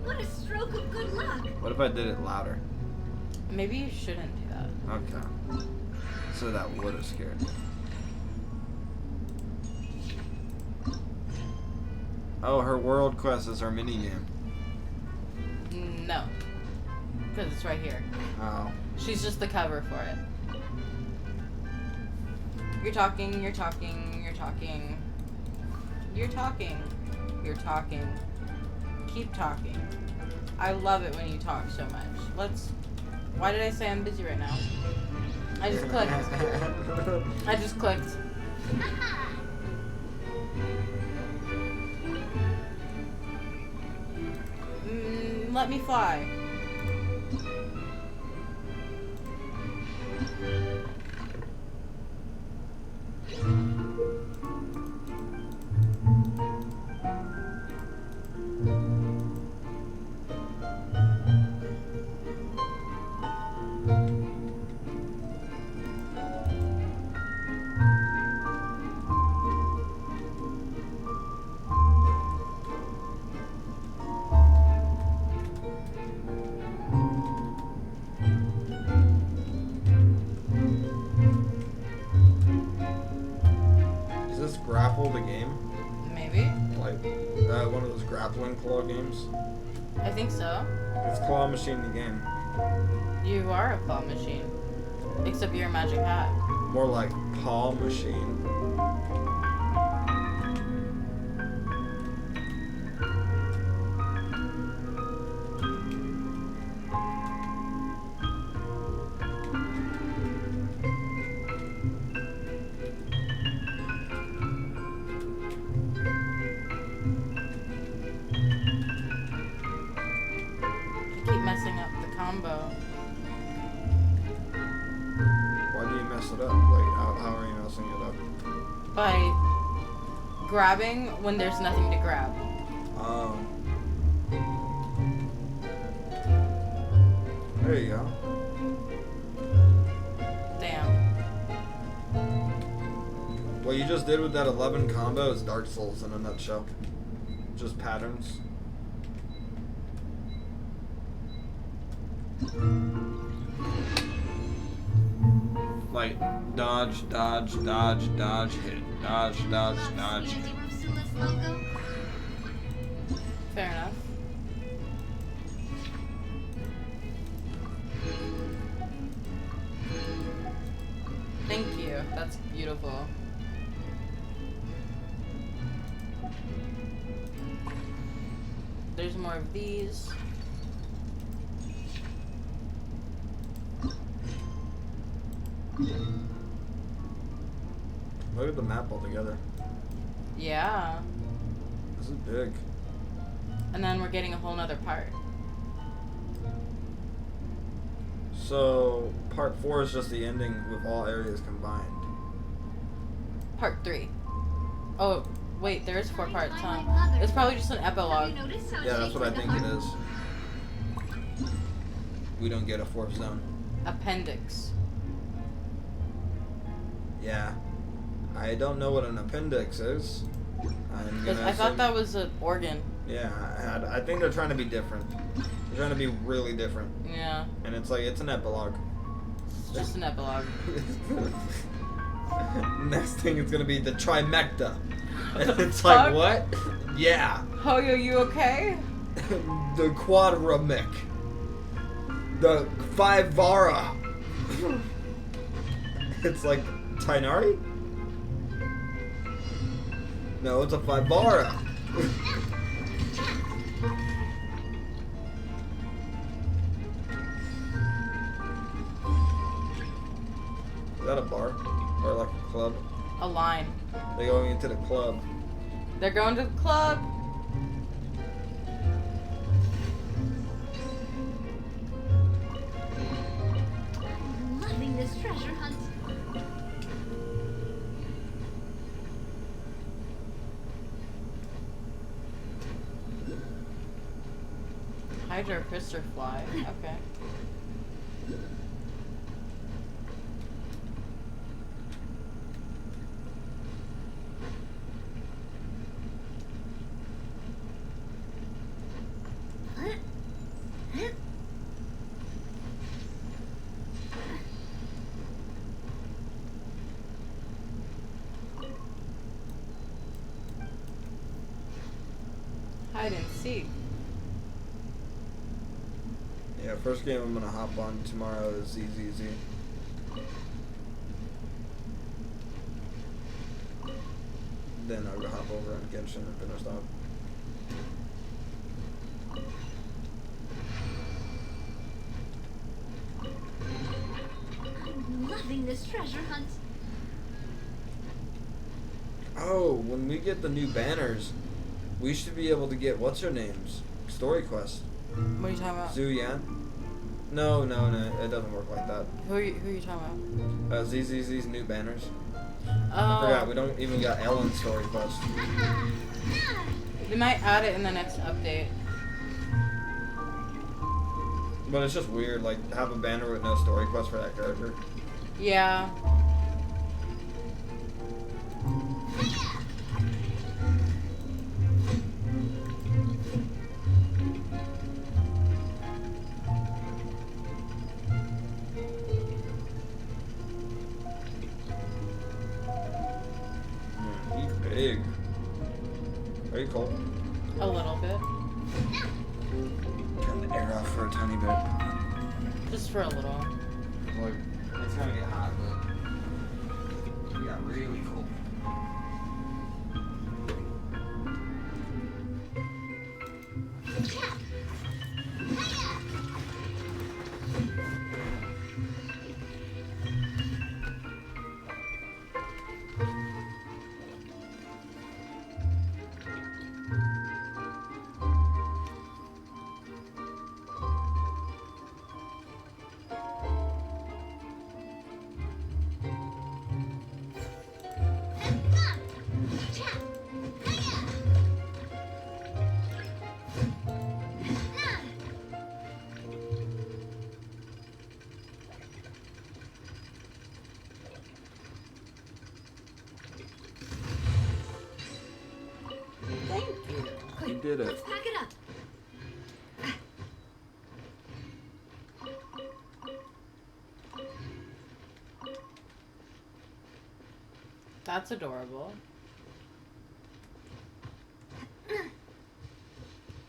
what a stroke of good luck. What if I did it louder? Maybe you shouldn't do that. Okay. So that would have scared me. Oh, her world quest is her minigame. No. Because it's right here. Oh. She's just the cover for it. You're talking, you're talking, you're talking. You're talking. You're talking. Keep talking. I love it when you talk so much. Let's... Why did I say I'm busy right now? I just clicked. I just clicked. Let me fly. Is this Grapple the game? Maybe. Like, one of those grappling claw games? I think so. It's Claw Machine the game. You are a claw machine. Except you're a magic hat. More like Paw Machine. You keep messing up the combo. Why do you mess it up? Like, how are you messing it up? By grabbing when there's nothing to grab. Oh. There you go. Damn. What you just did with that 11 combo is Dark Souls in a nutshell. Just patterns. Like, dodge, dodge, dodge, dodge, hit. Dodge, dodge, dodge, hit. Fair enough. Thank you. That's beautiful. There's more of these. Look at the map altogether. Yeah. This is big. And then we're getting a whole nother part. So, part 4 is just the ending with all areas combined. Part 3. Oh, wait, there is 4 parts, huh? It's probably just an epilogue. Yeah, that's what I think it is. we don't get a fourth zone. Appendix. Yeah. I don't know what an appendix is. I thought that was an organ. Yeah, I think they're trying to be different. They're trying to be really different. Yeah. And it's like, it's an epilogue. It's just an epilogue. Next thing is gonna be the trimecta. And it's like, what? Yeah. Hoyo, you okay? The quadramic. The Fivara. It's like Tainari? No, it's a Fivara. Is that a bar? Or like a club? A line. They're going into the club. They're going to the club. I'm loving this treasure hunt. Hydra Krister fly. Okay. Hide and seek. Yeah, first game I'm gonna hop on tomorrow is ZZZ. Then I'll go hop over on Genshin and finish that. I'm loving this treasure hunt. Oh, when we get the new banners, we should be able to get what's her name's story quest. What are you talking about? Zhu Yan? No, it doesn't work like that. Who are you talking about? ZZZ's new banners. Oh. I forgot, we don't even got Ellen's story quest. They might add it in the next update. But it's just weird, like, have a banner with no story quest for that character. Yeah. He's big. Are you cold? A little bit. Turn the air off for a tiny bit. Just for a little. Like, it's gonna get hot, but it got really cold. Thank you. You did it. Let's pack it up. That's adorable.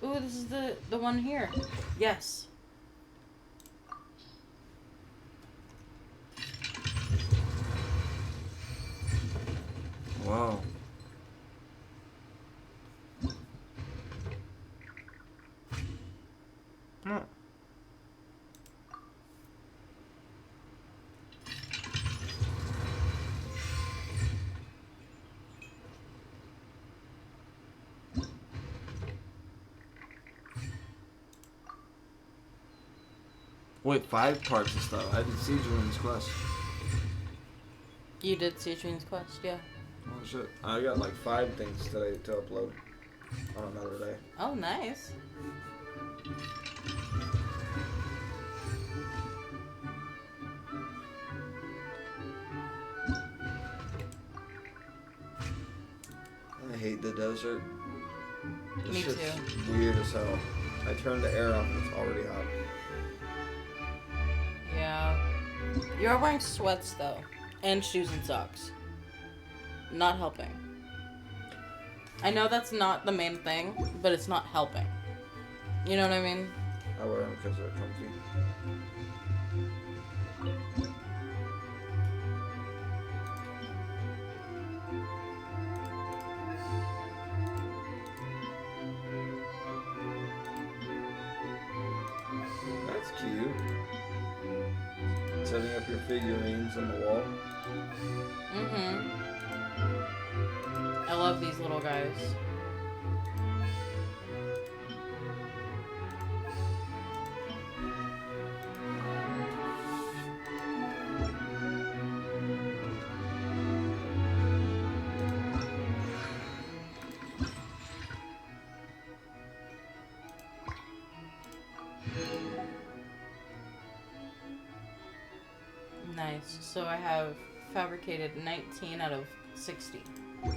Ooh, this is the one here. Yes. Wow. No. Wait, 5 parts of stuff. I did Siege Ruins Quest. You did see Dream's Quest, yeah. Oh shit. I got like 5 things today to upload on another day. Oh, nice. I hate the desert. This Me shit's too. weird as hell. I turned the air off and it's already hot. Yeah. You are wearing sweats though, and shoes and socks. Not helping. I know that's not the main thing, but it's not helping. You know what I mean? I wear them because they're comfy. That's cute. Setting up your figurines on the wall. Mm-hmm. I love these little guys. Nice. So I have fabricated 19 out of 60. My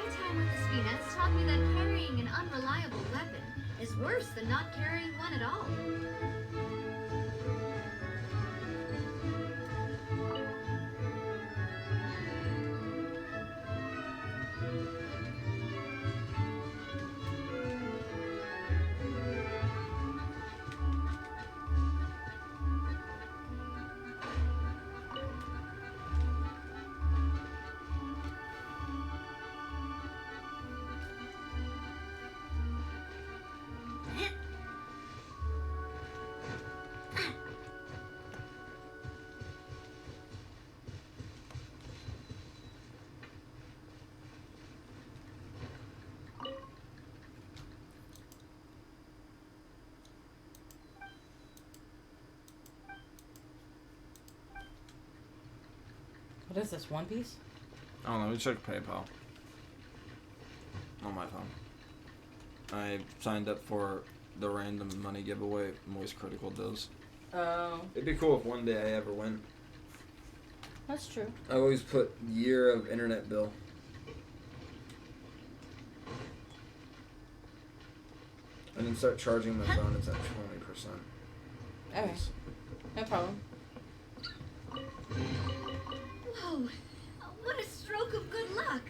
time with the Spina taught me that carrying an unreliable weapon is worse than not carrying one at all. What is this, One Piece? I don't know, let me check PayPal. On my phone. I signed up for the random money giveaway Moist Critical does. Oh. It'd be cool if one day I ever win. That's true. I always put year of internet bill. And then start charging my phone, it's at 20%. Okay. No problem. Whoa, what a stroke of good luck.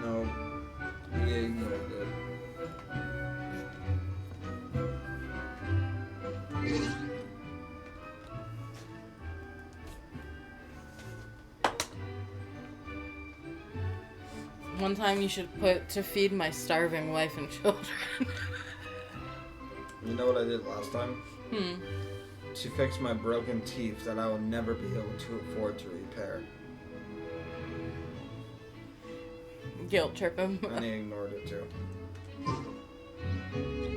No. He ignored it. One time you should put to feed my starving wife and children. You know what I did last time? Hmm. She fixed my broken teeth that I will never be able to afford to repair. Guilt trip him. And he ignored it too.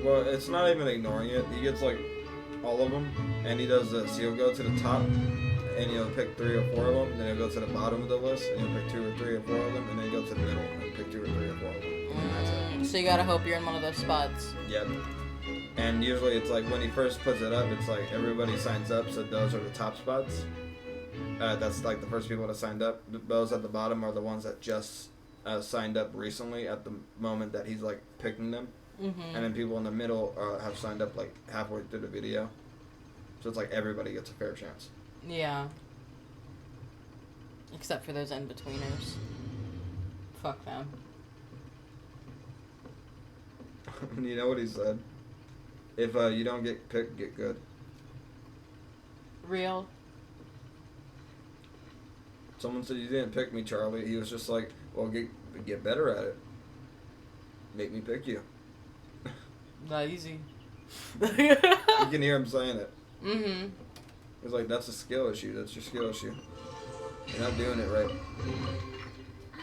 Well, it's not even ignoring it. He gets like all of them, and he does this. He'll go to the top, and he'll pick 3 or 4 of them. Then he'll go to the bottom of the list, and he'll pick 2 or 3 or 4 of them, and then he'll go to the middle and pick 2 or 3 or 4 of them. And that's it. So you gotta hope you're in one of those spots. Yep. And usually it's like when he first puts it up, it's like everybody signs up, so those are the top spots. That's like the first people that signed up. Those at the bottom are the ones that just signed up recently at the moment that he's like picking them. Mm-hmm. And then people in the middle have signed up like halfway through the video. So it's like everybody gets a fair chance. Yeah. Except for those in-betweeners. Fuck them. You know what he said? If you don't get picked, get good. Real. Someone said, you didn't pick me, Charlie. He was just like, well, get better at it. Make me pick you. Not easy. You can hear him saying it. Mm-hmm. He's like, that's a skill issue. That's your skill issue. You're not doing it right.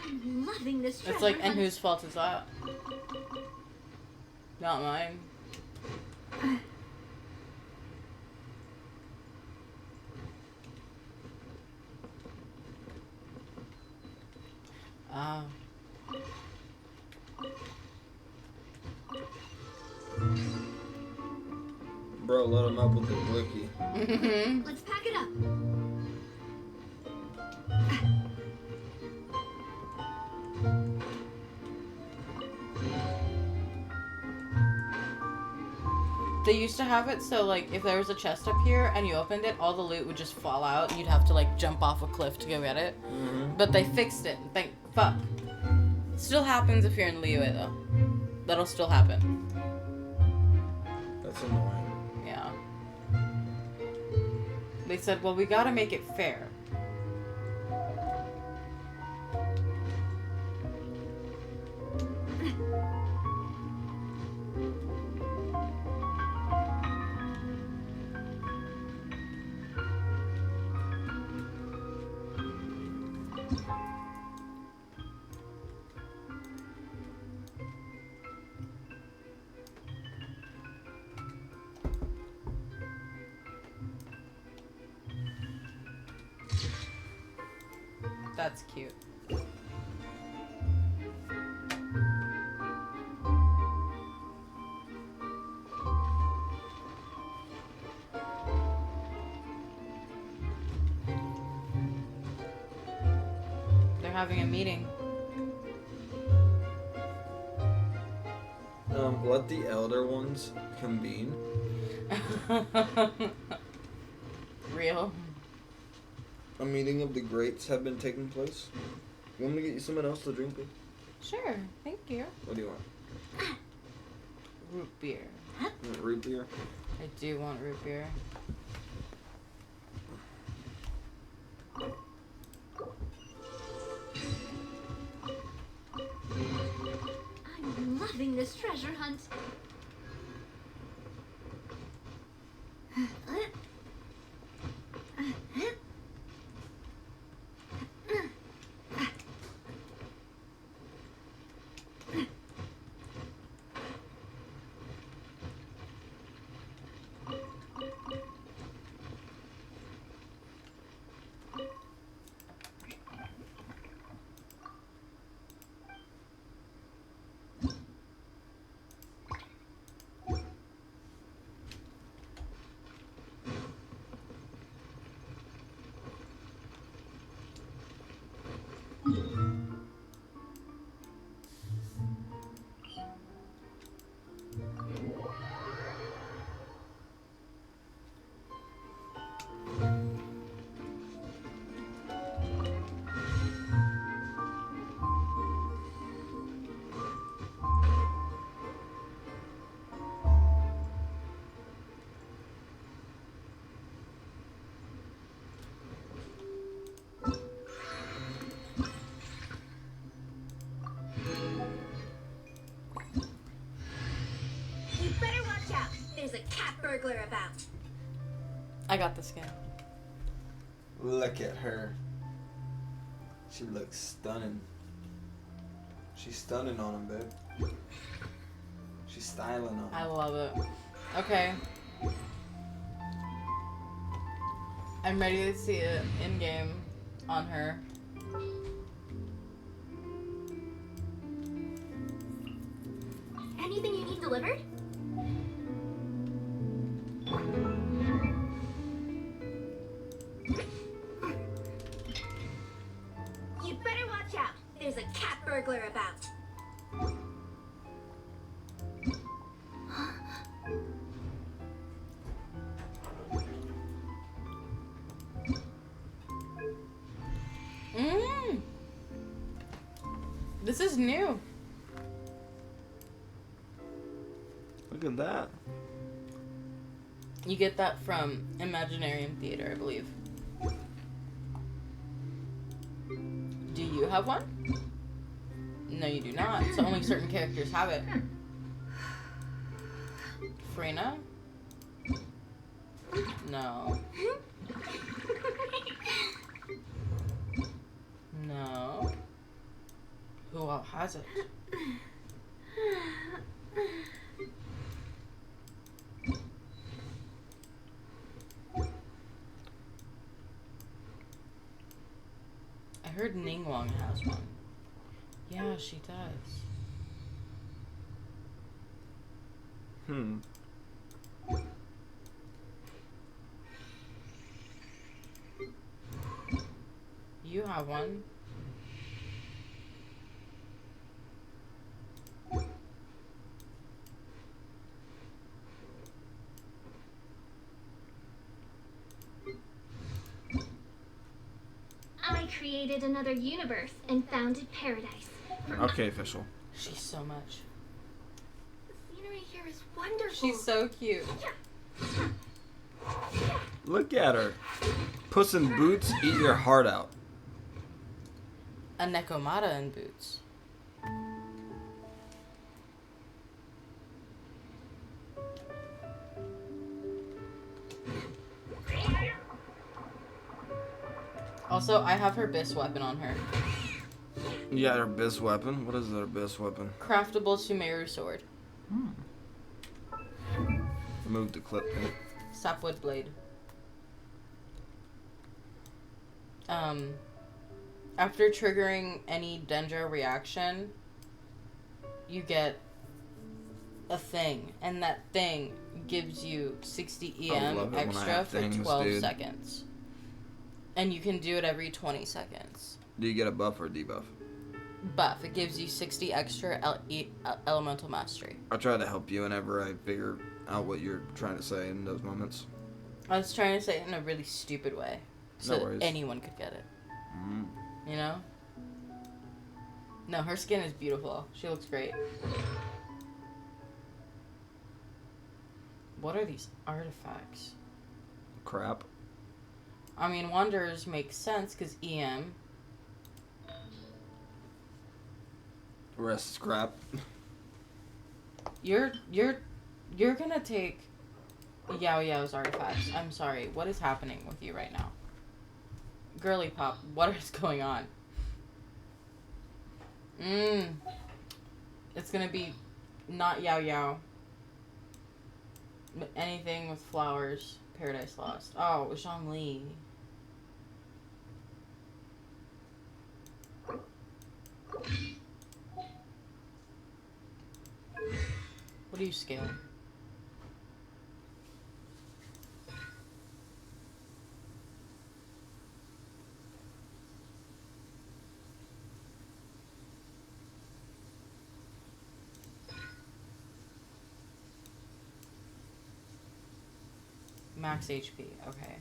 I'm loving this treasure It's like, and hunt. whose fault is that? Not mine. Ah. Bro, let him up with the blicky. Mm-hmm. Let's pack it up. They used to have it so, like, if there was a chest up here and you opened it, all the loot would just fall out and you'd have to, like, jump off a cliff to go get it. Mm-hmm. But they fixed it. Thank fuck. Still happens if you're in Liyue, though. That'll still happen. That's annoying. Yeah. They said, well, we gotta make it fair. That's cute. They're having a meeting. Let the elder ones convene. Real. A meeting of the greats have been taking place. You want me to get you someone else to drink with? Sure, thank you. What do you want? Root beer. You want root beer? I do want root beer. I'm loving this treasure hunt. You better watch out. There's a cat burglar about. I got this game. Look at her. She looks stunning. She's stunning on him, babe. She's styling on him. I love it. Okay. I'm ready to see it in game on her. Anything you need delivered? You better watch out. There's a cat burglar about. This is new. Look at that. You get that from Imaginarium Theater, I believe. Do you have one? No, you do not. So only certain characters have it. Freyna? No. No. Who all has it? I heard Ningguang has one. Yeah, she does. You have one. I created another universe and founded paradise. Okay, official. She's so much. The scenery here is wonderful. She's so cute. Look at her. Puss in Boots, eat your heart out. A Nekomata in boots. Also, I have her Bis weapon on her. Yeah, her Bis weapon. What is her Bis weapon? Craftable Sumeru sword. Remove the clip. Sapwood blade. After triggering any Dendro reaction, you get a thing, and that thing gives you 60 EM extra for 12 seconds. And you can do it every 20 seconds. Do you get a buff or a debuff? Buff. It gives you 60 extra elemental mastery. I try to help you whenever I figure out what you're trying to say in those moments. I was trying to say it in a really stupid way, so No worries. anyone could get it. You know? No, her skin is beautiful. She looks great. What are these artifacts? Crap. I mean, Wanderers makes sense because EM. Rest is crap. You're gonna take Yao Yao's artifacts. I'm sorry. What is happening with you right now? Girly pop, what is going on? It's gonna be not Yao Yao. But anything with flowers. Paradise Lost. Oh, Zhongli. What are you scaling? Max HP, okay.